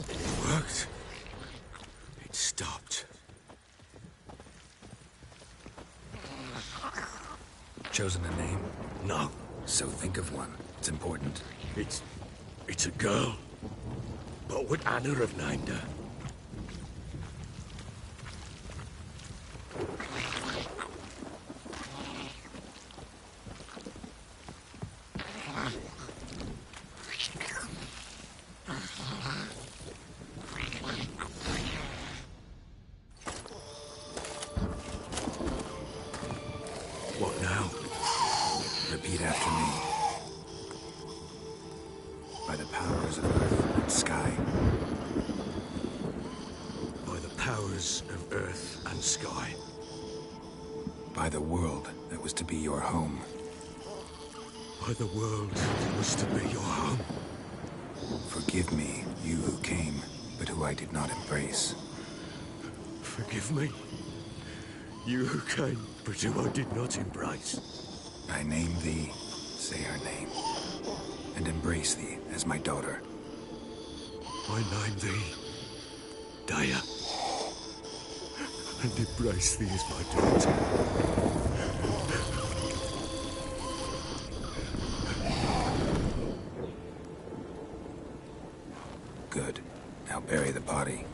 It worked. It stopped. Chosen a name? No. So think of one. It's important. It's a girl. What would Anna have named her? What now? Repeat after me. By the powers of earth and sky. By the powers of earth and sky. By the world that was to be your home. By the world that was to be your home. Forgive me, you who came, but who I did not embrace. Forgive me. You who came, but who I did not embrace. I name thee, say her name, and embrace thee as my daughter. I name thee, Daya, and embrace thee as my daughter. Good. Now bury the body.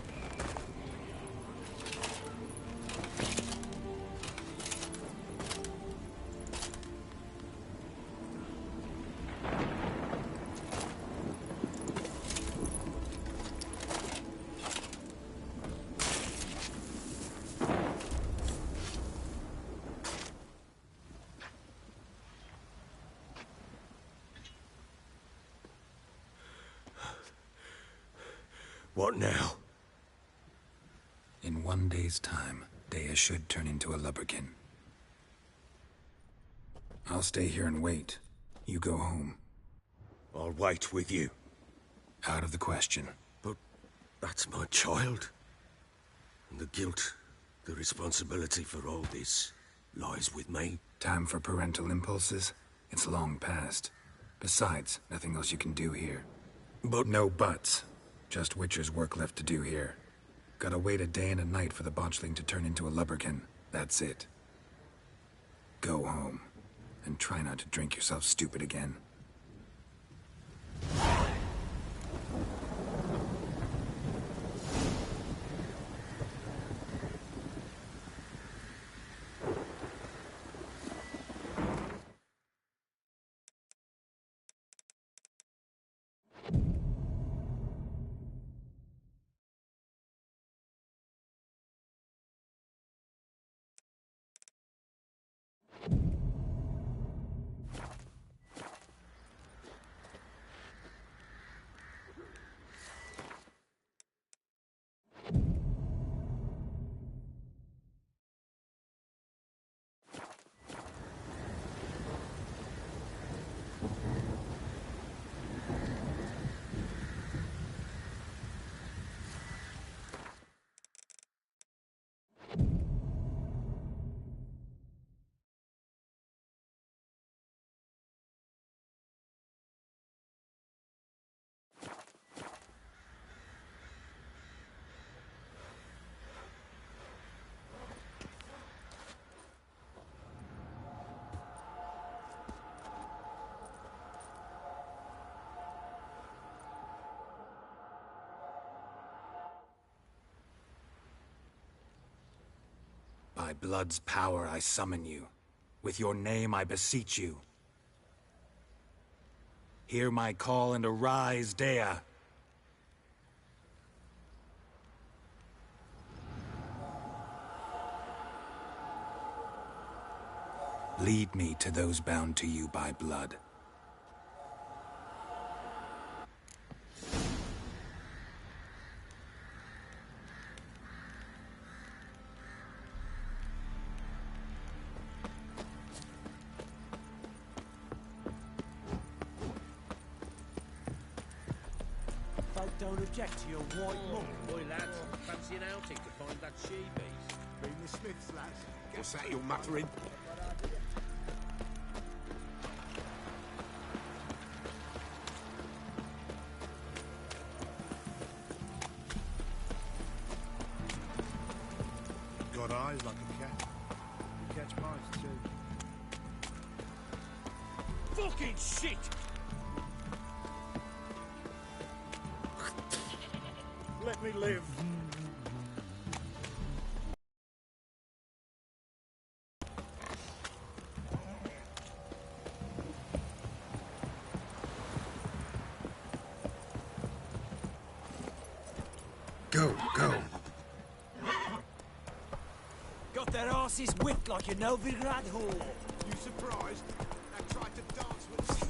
What now? In 1 day's time, Daya should turn into a lubberkin. I'll stay here and wait. You go home. I'll wait with you. Out of the question. But that's my child. And the guilt, the responsibility for all this, lies with me. Time for parental impulses? It's long past. Besides, nothing else you can do here. But no buts. Just Witcher's work left to do here. Gotta wait a day and a night for the botchling to turn into a lubberkin. That's it. Go home. And try not to drink yourself stupid again. By blood's power I summon you. With your name I beseech you. Hear my call and arise, Daya. Lead me to those bound to you by blood. Don't object to your white monk. Boy, lads, fancy an outing to find that she-beast. Bring the Smiths, lads. What's that you're muttering? got eyes like a cat. You catch mice too. Fucking shit! Let me live. Go, go. Got their asses whipped like a Novigrad whore. You surprised? I tried to dance with Caesar.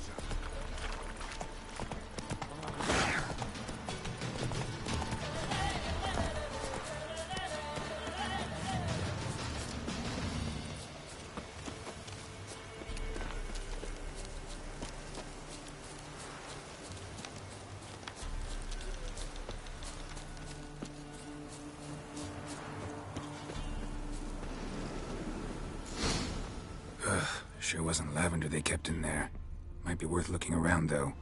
Sure wasn't lavender they kept in there. Might be worth looking around, though.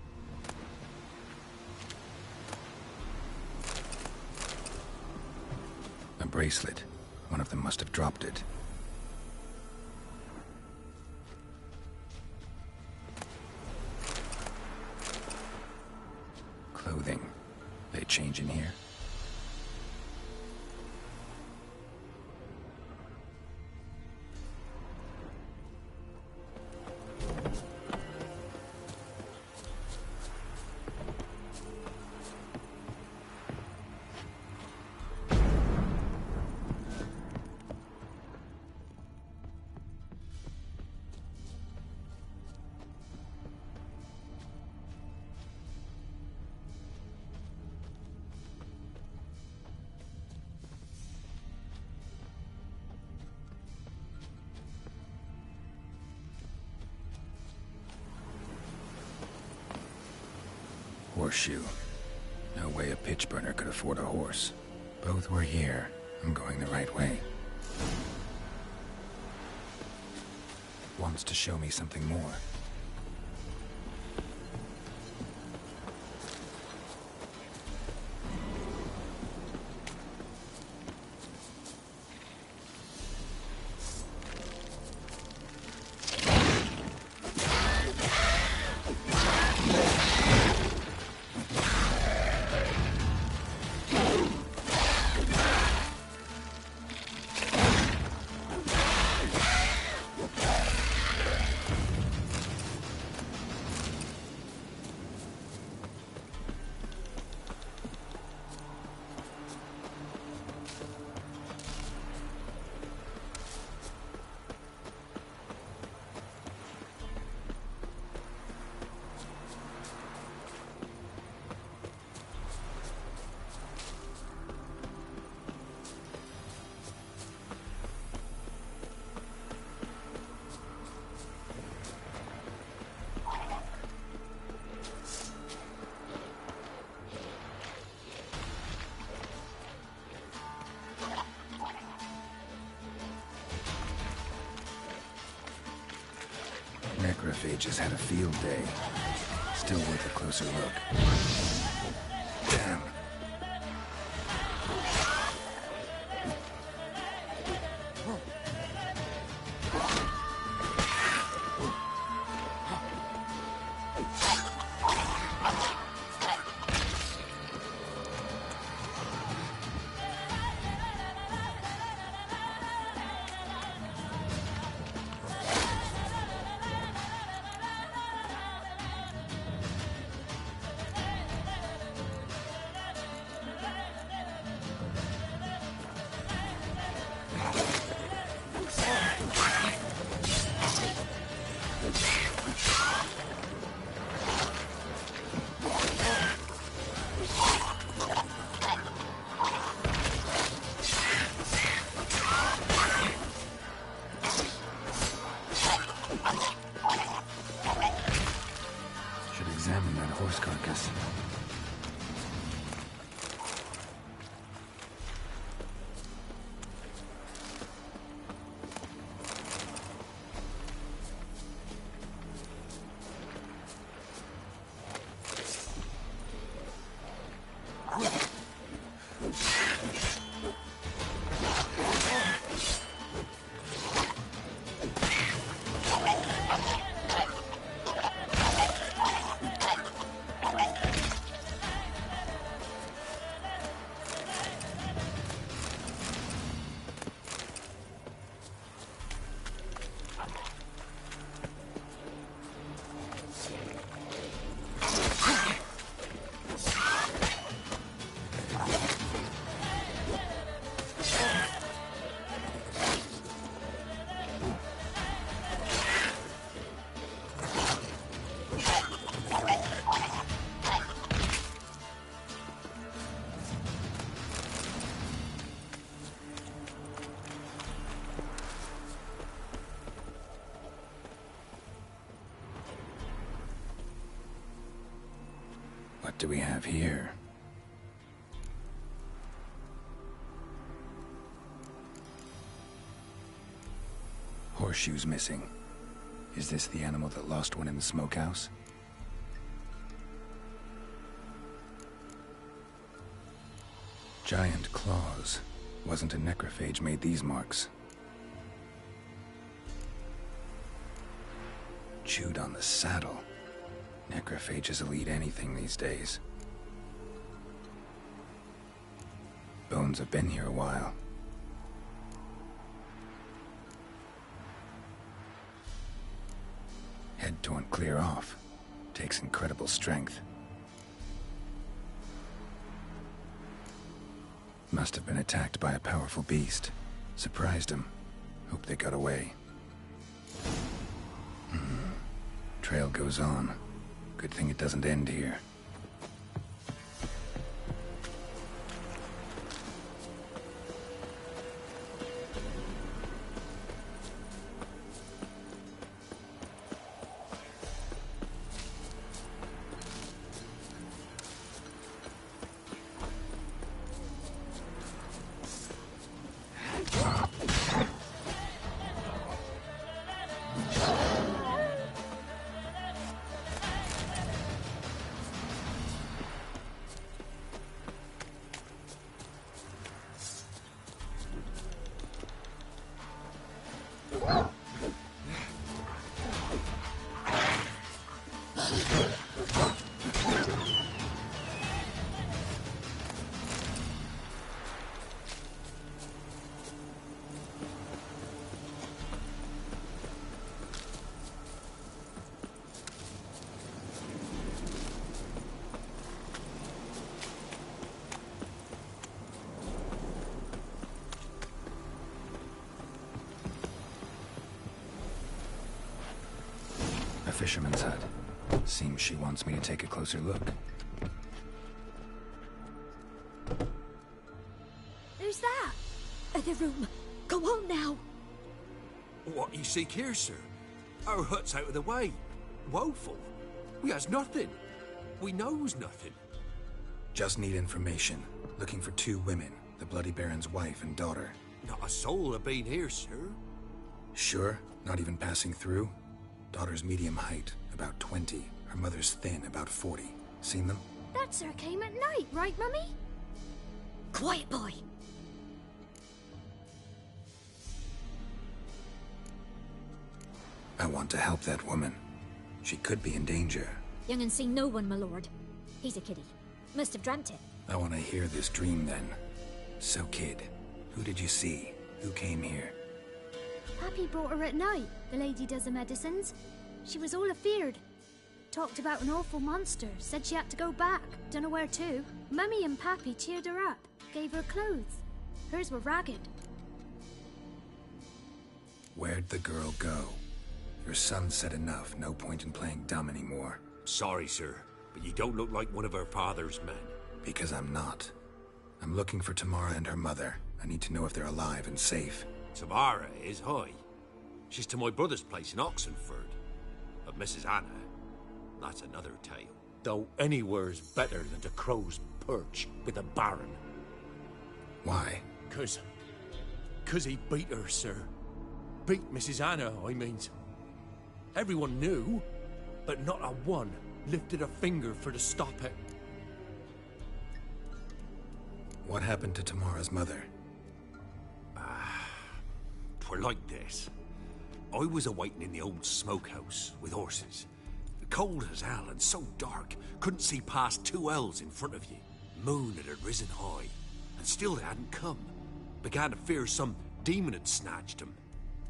A bracelet. One of them must have dropped it. Clothing. They change in here? Horseshoe. No way a pitch burner could afford a horse. Both were here. I'm going the right way. Wants to show me something more. Necrophages had a field day. Still worth a closer look. Damn. do we have here? Horseshoes missing. Is this the animal that lost one in the smokehouse? Giant claws. Wasn't a necrophage made these marks. Chewed on the saddle. Necrophages will eat anything these days. Bones have been here a while. Head torn clear off. Takes incredible strength. Must have been attacked by a powerful beast. Surprised him. Hope they got away. Trail goes on. Good thing it doesn't end here. Fisherman's hut. Seems she wants me to take a closer look. Who's that? The room. Go on now. What you seek here, sir? Our hut's out of the way. Woeful. We has nothing. We knows nothing. Just need information. Looking for 2 women. The Bloody Baron's wife and daughter. Not a soul have been here, sir. Sure? Not even passing through? Daughter's medium height, about 20. Her mother's thin, about 40. Seen them? That sir came at night, right, Mummy? Quiet, boy. I want to help that woman. She could be in danger. Young and seen no one, my lord. He's a kiddie. Must have dreamt it. I want to hear this dream then. So, kid, who did you see? Who came here? Pappy brought her at night, the lady does the medicines. She was all afeared. Talked about an awful monster, said she had to go back, dunno where to. Mummy and Pappy cheered her up, gave her clothes. Hers were ragged. Where'd the girl go? Your son said enough, no point in playing dumb anymore. Sorry, sir, but you don't look like one of her father's men. Because I'm not. I'm looking for Tamara and her mother. I need to know if they're alive and safe. Tamara is high. She's to my brother's place in Oxenford. But Mrs. Anna, that's another tale. Though anywhere's better than to Crow's Perch with a Baron. Why? 'Cause he beat her, sir. Beat Mrs. Anna, I means. Everyone knew, but not a one lifted a finger for to stop it. What happened to Tamara's mother? 'Twere like this. I was awaiting in the old smokehouse with horses. Cold as hell and so dark, couldn't see past 2 ells in front of you. Moon had risen high, and still they hadn't come. Began to fear some demon had snatched them.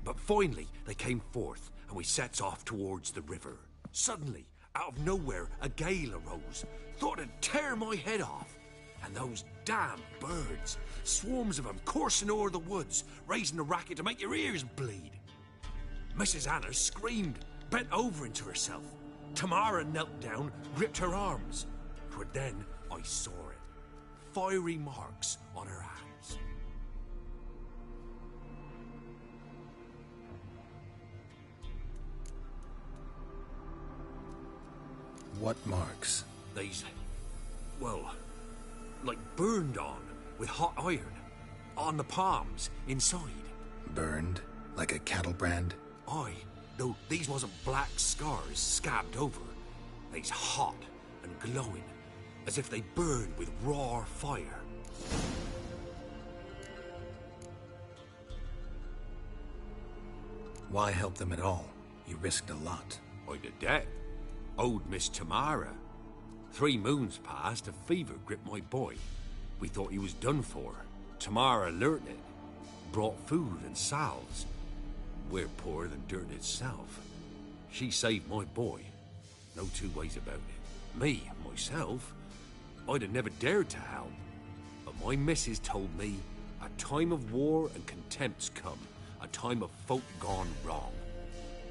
But finally, they came forth, and we sets off towards the river. Suddenly, out of nowhere, a gale arose. Thought it'd tear my head off. And those damn birds, swarms of them coursing o'er the woods, raising a racket to make your ears bleed. Mrs. Anna screamed, bent over into herself. Tamara knelt down, gripped her arms. 'Twere then I saw it. Fiery marks on her hands. What marks? These well, like burned on with hot iron. On the palms, inside. Burned? Like a cattle brand? Aye. No, these wasn't black scars scabbed over. They's hot and glowing, as if they burned with raw fire. Why help them at all? You risked a lot. I'd a debt. Owed Miss Tamara. 3 moons passed, a fever gripped my boy. We thought he was done for. Tamara learnt it. Brought food and salves. We're poorer than dirt itself. She saved my boy. No 2 ways about it. Me, myself, I'd have never dared to help. But my missus told me a time of war and contempt's come. A time of folk gone wrong.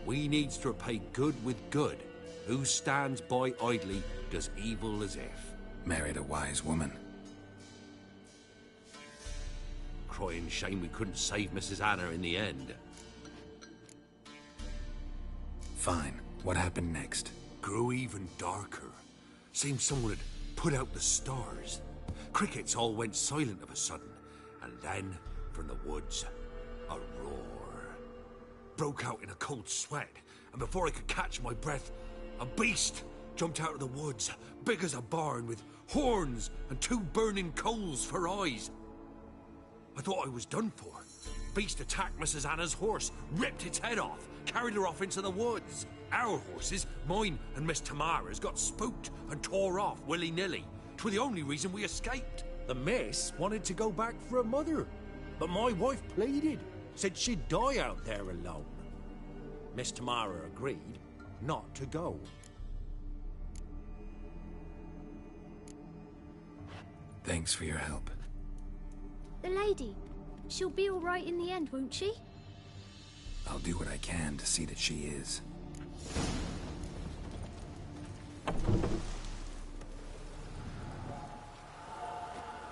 We needs to repay good with good. Who stands by idly does evil as if. Married a wise woman. Crying shame we couldn't save Mrs. Anna in the end. Fine. What happened next? Grew even darker. Seemed someone had put out the stars. Crickets all went silent of a sudden. And then, from the woods, a roar. Broke out in a cold sweat. And before I could catch my breath, a beast jumped out of the woods, big as a barn, with horns and 2 burning coals for eyes. I thought I was done for. Beast attacked Mrs. Anna's horse, ripped its head off, carried her off into the woods. Our horses, mine and Miss Tamara's, got spooked and tore off willy-nilly. 'Twas the only reason we escaped. The miss wanted to go back for her mother, but my wife pleaded, said she'd die out there alone. Miss Tamara agreed not to go. Thanks for your help. The lady, she'll be all right in the end, won't she? I'll do what I can to see that she is.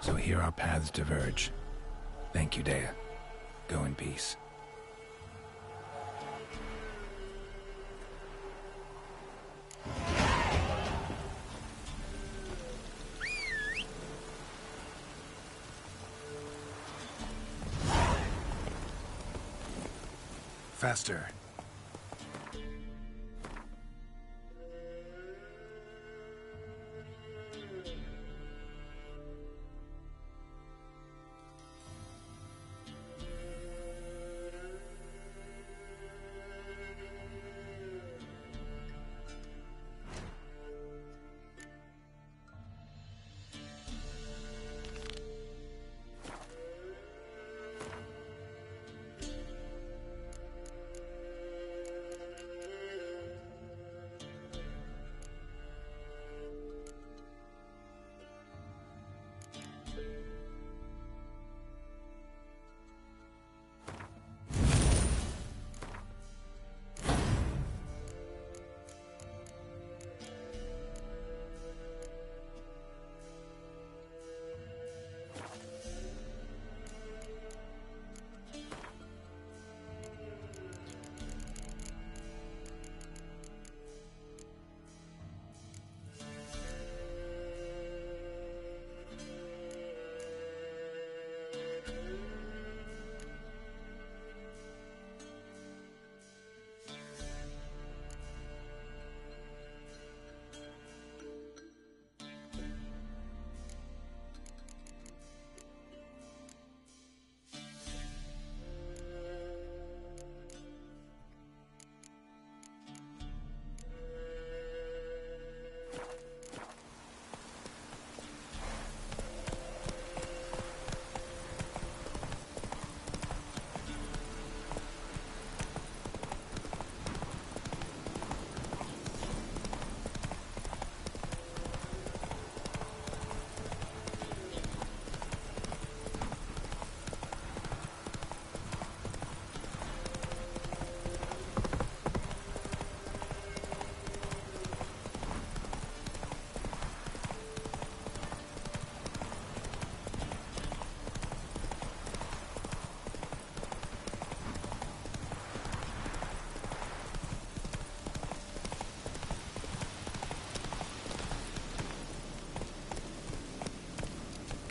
So here our paths diverge. Thank you, Dea. Go in peace. Faster.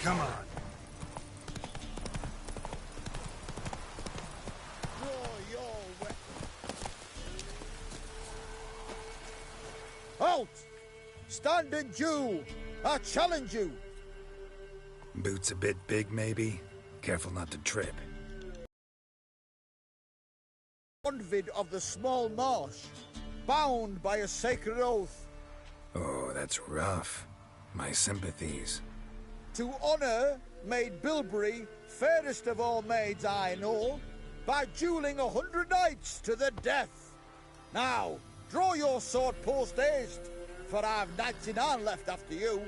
Come on. Halt! Stand and Jew! I challenge you! Boots a bit big, maybe? Careful not to trip. Convid of the Small Marsh, bound by a sacred oath. Oh, that's rough. My sympathies. To honor Maid Bilberry, fairest of all maids I know, by dueling 100 knights to the death. Now, draw your sword post haste, for I've 99 left after you.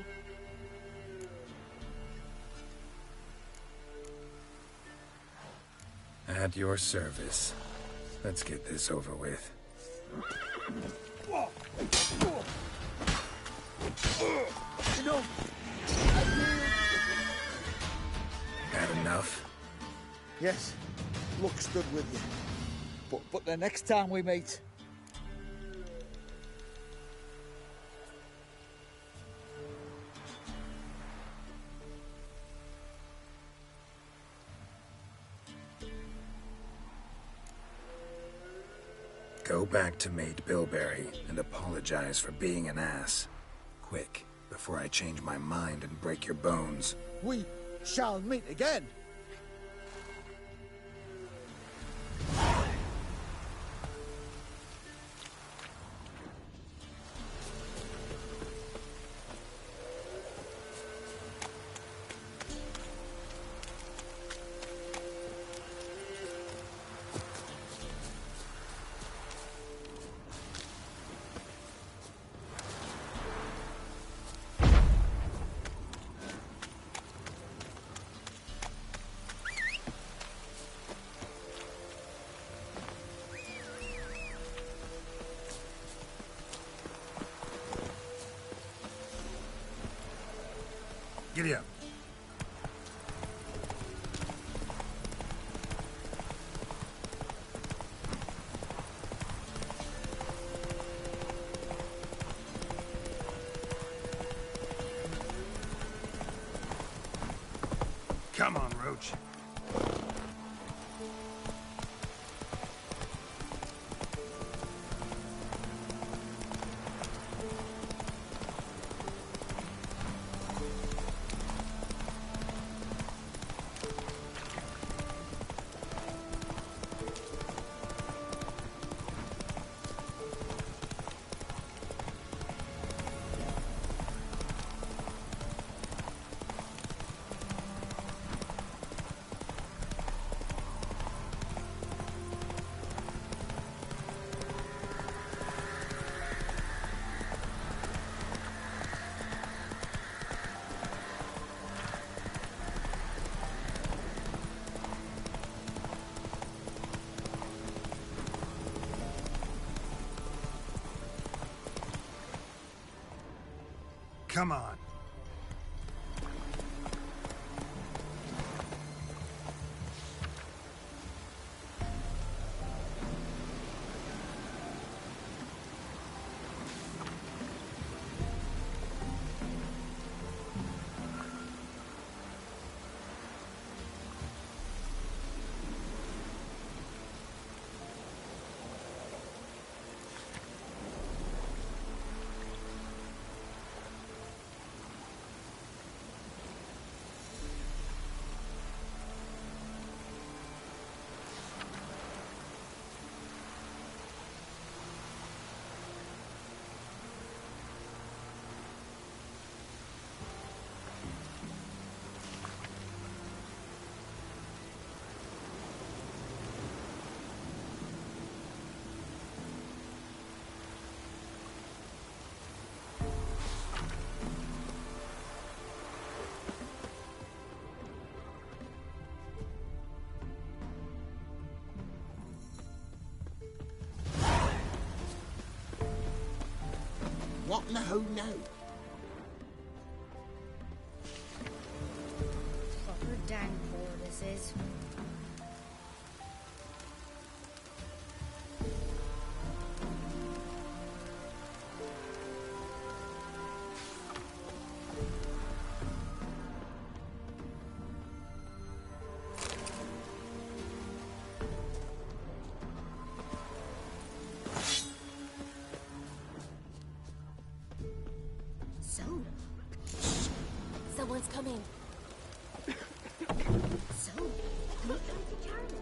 At your service. Let's get this over with. Had enough? Yes, luck stood with you. But the next time we meet... Go back to Maid Bilberry and apologize for being an ass. Quick, before I change my mind and break your bones. We shall meet again. Giddy up. Come on, Roach. Come on. What in the ho now? Proper dang poor this is. Someone's coming. So, can we go to Charlie?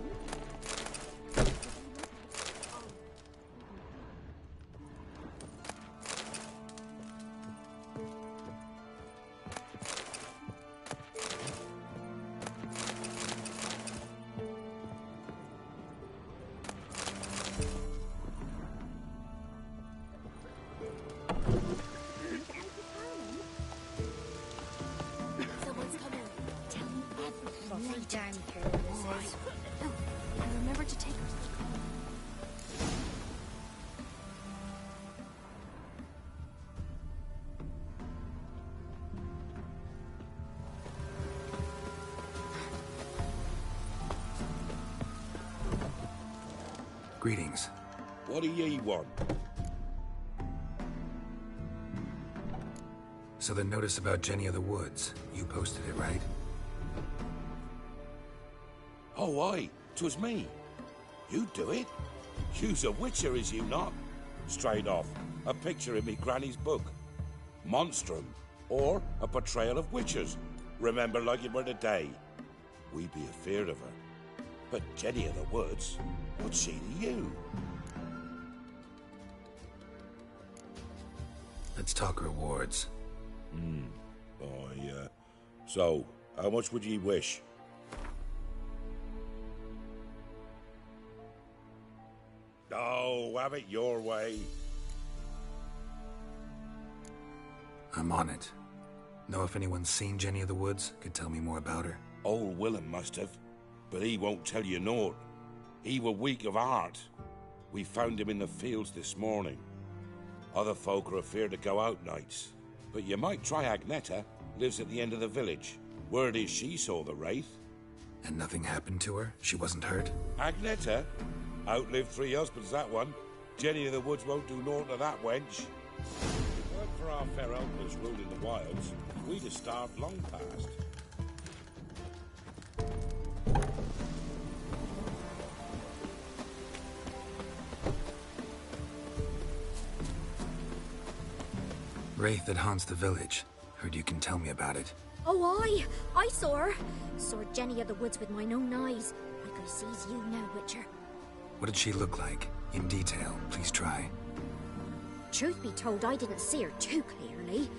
Someone's coming. Tell me everything. Lay down, careless. Oh, and remember to take her. Greetings. What do ye want? So the notice about Jenny of the Woods, you posted it, right? Oh, aye, 'twas me. You do it? You's a witcher, is you not? Straight off, a picture in me granny's book. Monstrum, or a portrayal of witches. Remember like it were today. We be afeard of her. But Jenny of the Woods, what's she to you? Let's talk rewards. So, how much would ye wish? Oh, have it your way. I'm on it. Know if anyone's seen Jenny of the Woods? Could tell me more about her? Old Willem must have, but he won't tell you naught. He were weak of heart. We found him in the fields this morning. Other folk are afeard to go out nights. But you might try Agneta, lives at the end of the village. Word is she saw the wraith. And nothing happened to her? She wasn't hurt? Agneta? Outlived 3 husbands, that one. Jenny of the Woods won't do naught to that wench. If it weren't for our fair elders ruling the wilds, we'd have starved long past. Wraith that haunts the village. Heard you can tell me about it. Oh, I saw her. Saw Jenny of the Woods with mine own eyes. Like I sees you now, Witcher. What did she look like? In detail, please try. Truth be told, I didn't see her too clearly.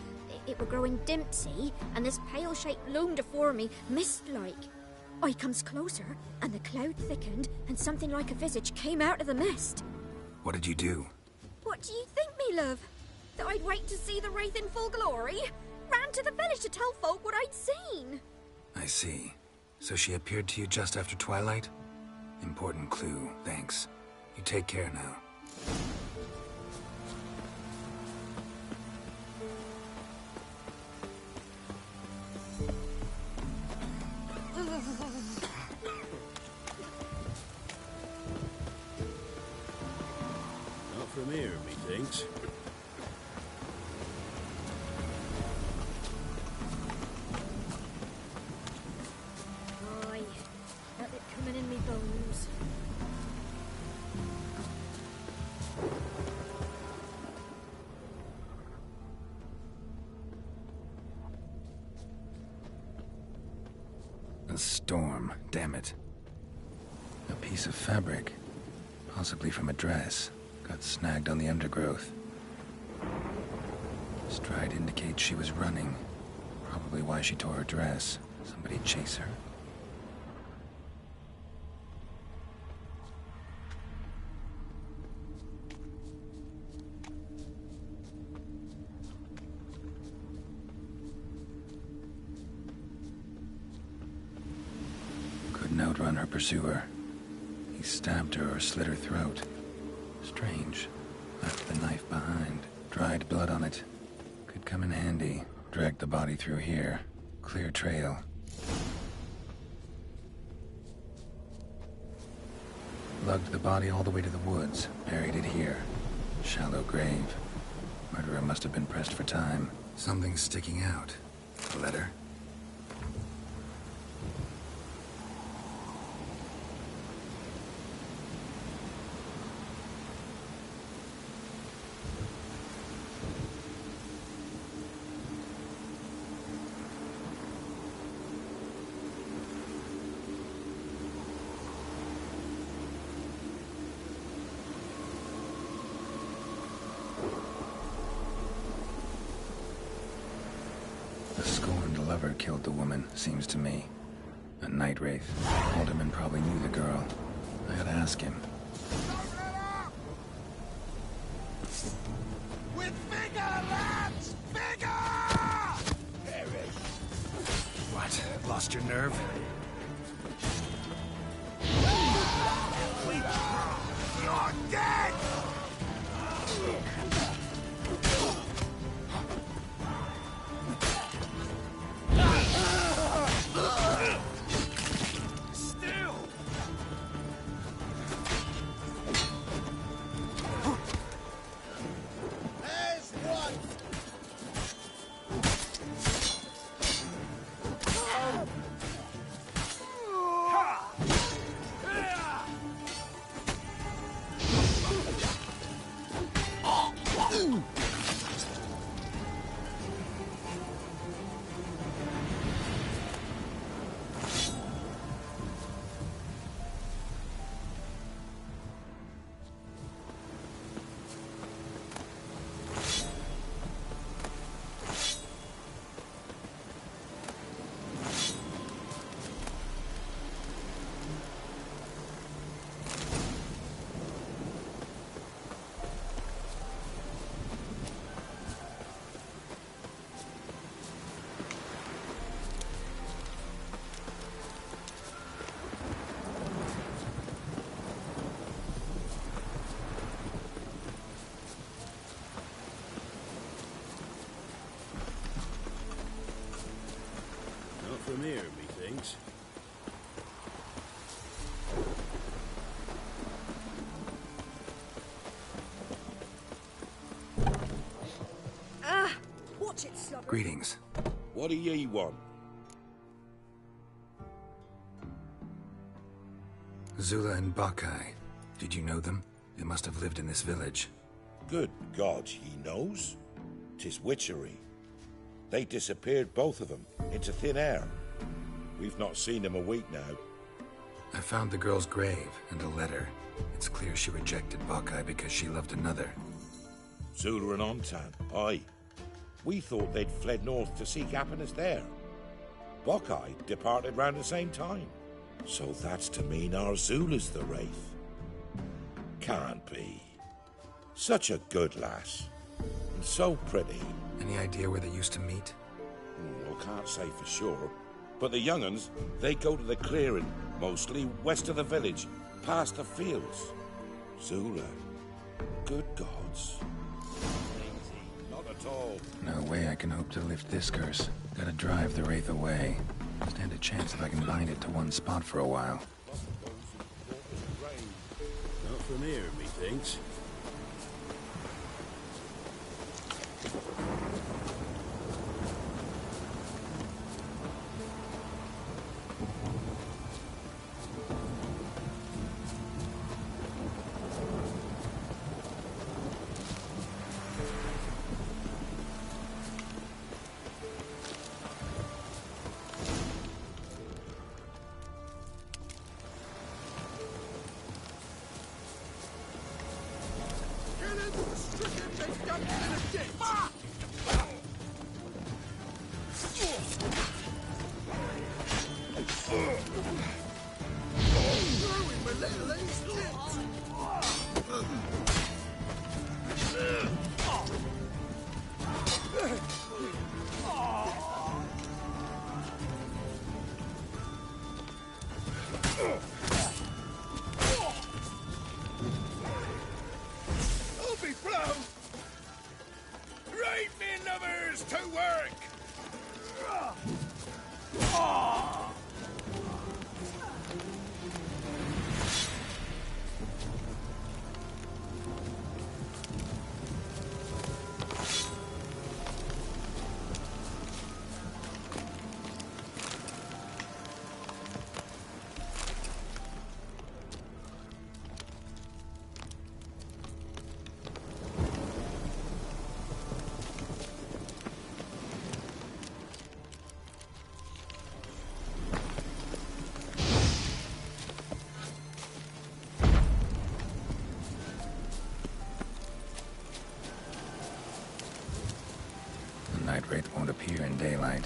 It were growing dim, see, and this pale shape loomed afore me, mist-like. I comes closer, and the cloud thickened, and something like a visage came out of the mist. What did you do? What do you think, me love? That I'd wait to see the wraith in full glory? Ran to the village to tell folk what I'd seen. I see. So she appeared to you just after twilight? Important clue, thanks. You take care now. Not from here, methinks. Aye, felt it coming in me bones. A storm, damn it. A piece of fabric, possibly from a dress, got snagged on the undergrowth. Stride indicates she was running. Probably why she tore her dress. Somebody chase her? Couldn't outrun her pursuer. He stabbed her or slit her throat. Strange. Left the knife behind. Dried blood on it. Could come in handy. Dragged the body through here. Clear trail. Lugged the body all the way to the woods. Buried it here. Shallow grave. Murderer must have been pressed for time. Something's sticking out. A letter? killed the woman, seems to me. A night wraith. Alderman probably knew the girl. I ought to ask him. With vigor, lads! Vigor! Harry. What? Lost your nerve? You're dead! Still! As one! Not from here, methinks. Watch it, slugger. Greetings. What do ye want? Zula and Bakai. Did you know them? They must have lived in this village. Good God, he knows? 'Tis witchery. They disappeared, both of them, into thin air. We've not seen them a week now. I found the girl's grave and a letter. It's clear she rejected Bakai because she loved another. Zula and Ontan, aye. We thought they'd fled north to seek happiness there. Bakai departed round the same time. So that's to mean our Zula's the wraith. Can't be. Such a good lass. And so pretty. Any idea where they used to meet? Well, can't say for sure. But the young'uns, they go to the clearing, mostly west of the village, past the fields. Zula. Good gods. Not at all. No way I can hope to lift this curse. Gotta drive the wraith away. Stand a chance if I can bind it to one spot for a while. Not from here, methinks. The night wraith won't appear in daylight.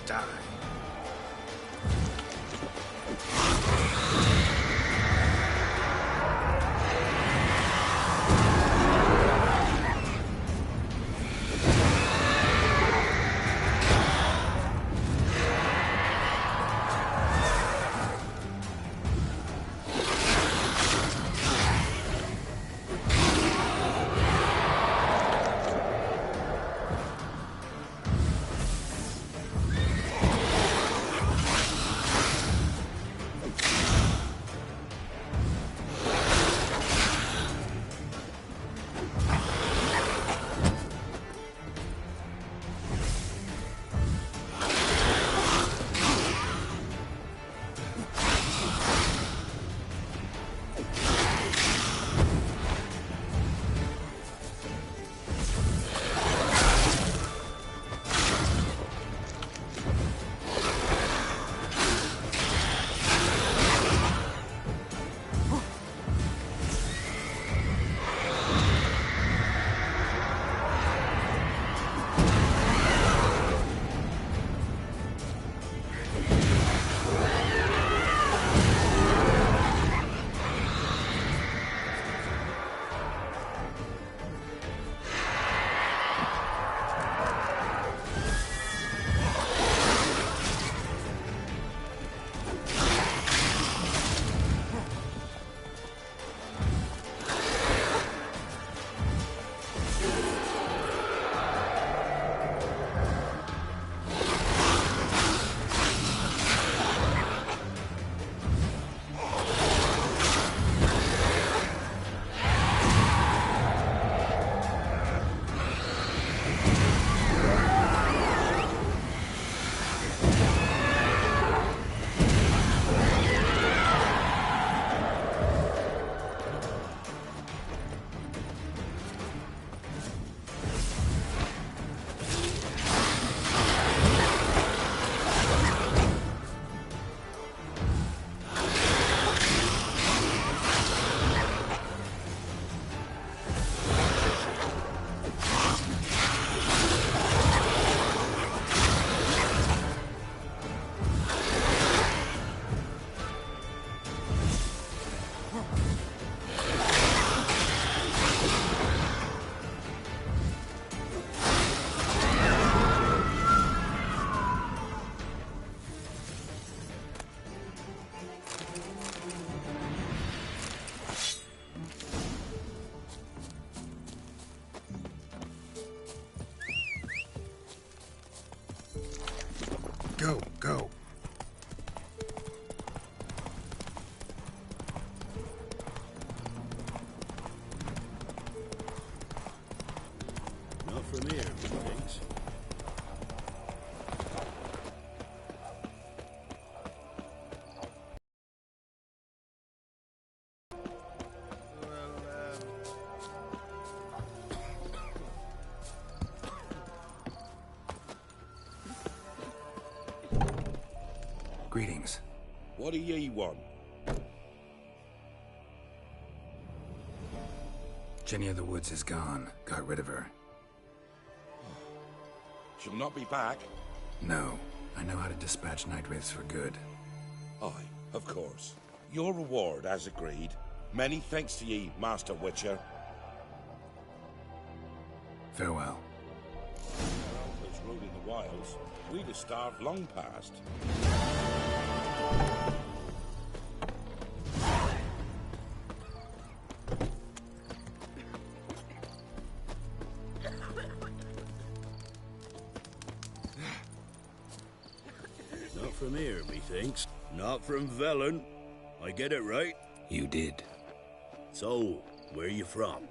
die. Go, go. Not from here, thanks. Greetings. What do ye want? Jenny of the Woods is gone. Got rid of her. She'll not be back? No. I know how to dispatch night wraiths for good. Aye, of course. Your reward, as agreed. Many thanks to ye, Master Witcher. Farewell. Those rode in the wilds. We'd have starved long past. Not from here, methinks. Not from Velen. I get it right? You did. So, where you from?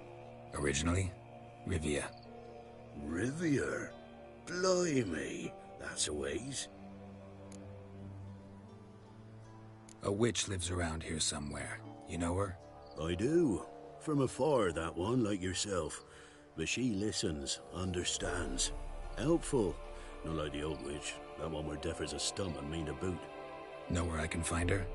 Originally, Rivia. Rivia? Blimey, that's a ways. A witch lives around here somewhere. You know her? I do. From afar, that one, like yourself. But she listens, understands. Helpful. Not like the old witch. That one were deaf as a stump and mean to boot. Know where I can find her?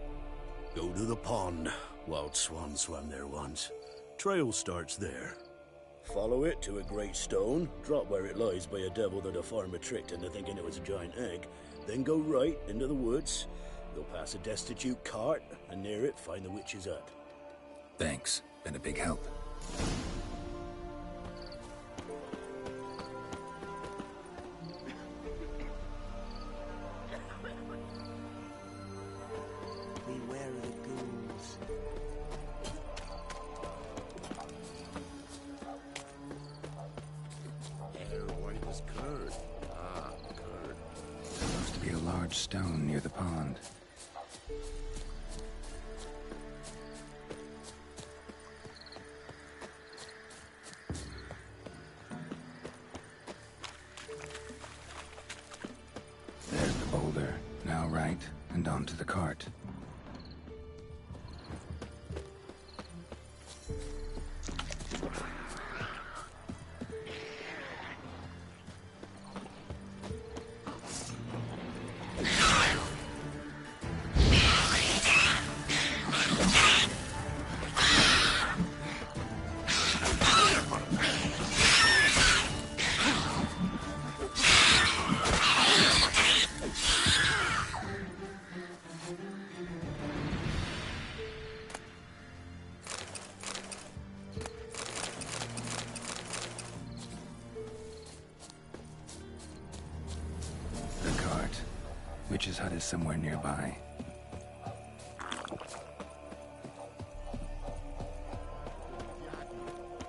Go to the pond. Wild Swan swam there once. Trail starts there. Follow it to a great stone, drop where it lies by a devil that a farmer tricked into thinking it was a giant egg, Then go right into the woods. You'll pass a destitute cart, and near it find the witch's hut. Thanks. Been a big help. Beware of the ghouls. Hair white as curd. Ah, curd. Supposed to be a large stone near the pond. There's the boulder. Now right, and onto the cart. Witch's hut is somewhere nearby.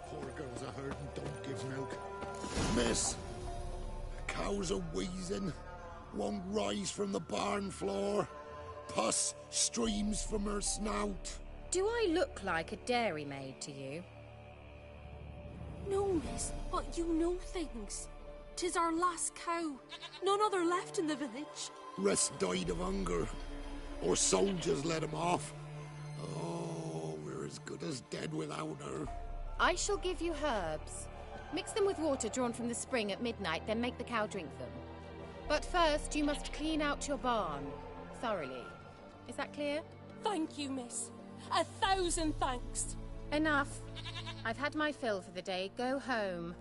Poor girls are hurt and don't give milk. Miss, the cows are wheezing, won't rise from the barn floor. Pus streams from her snout. Do I look like a dairymaid to you? No, miss, but you know things. 'Tis our last cow. None other left in the village. Rest died of hunger, or soldiers let him off. Oh, we're as good as dead without her. I shall give you herbs. Mix them with water drawn from the spring at midnight, then make the cow drink them. But first, you must clean out your barn thoroughly. Is that clear? Thank you, miss. 1,000 thanks. Enough. I've had my fill for the day. Go home.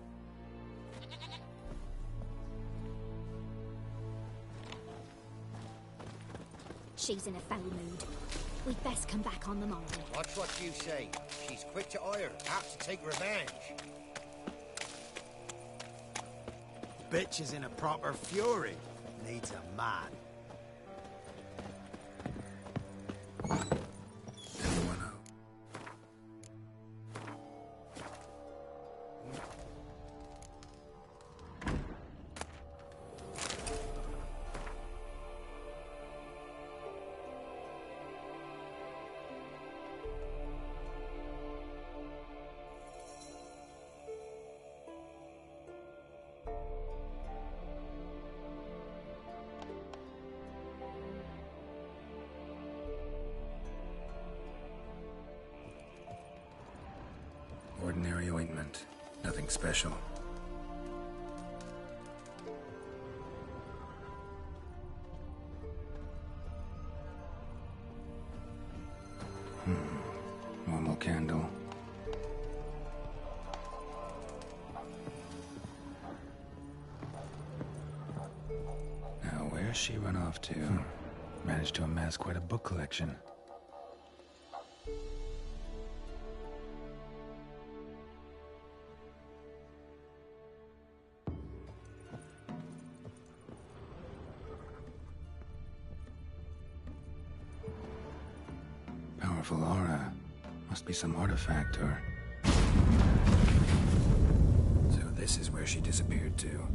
She's in a foul mood. We'd best come back on the morrow. Watch what you say. She's quick to ire, apt to take revenge. Bitch is in a proper fury. Needs a man. Ordinary ointment. Nothing special. Normal candle. Now, where's she run off to? Managed to amass quite a book collection. Powerful aura. Must be some artifact or... So this is where she disappeared to.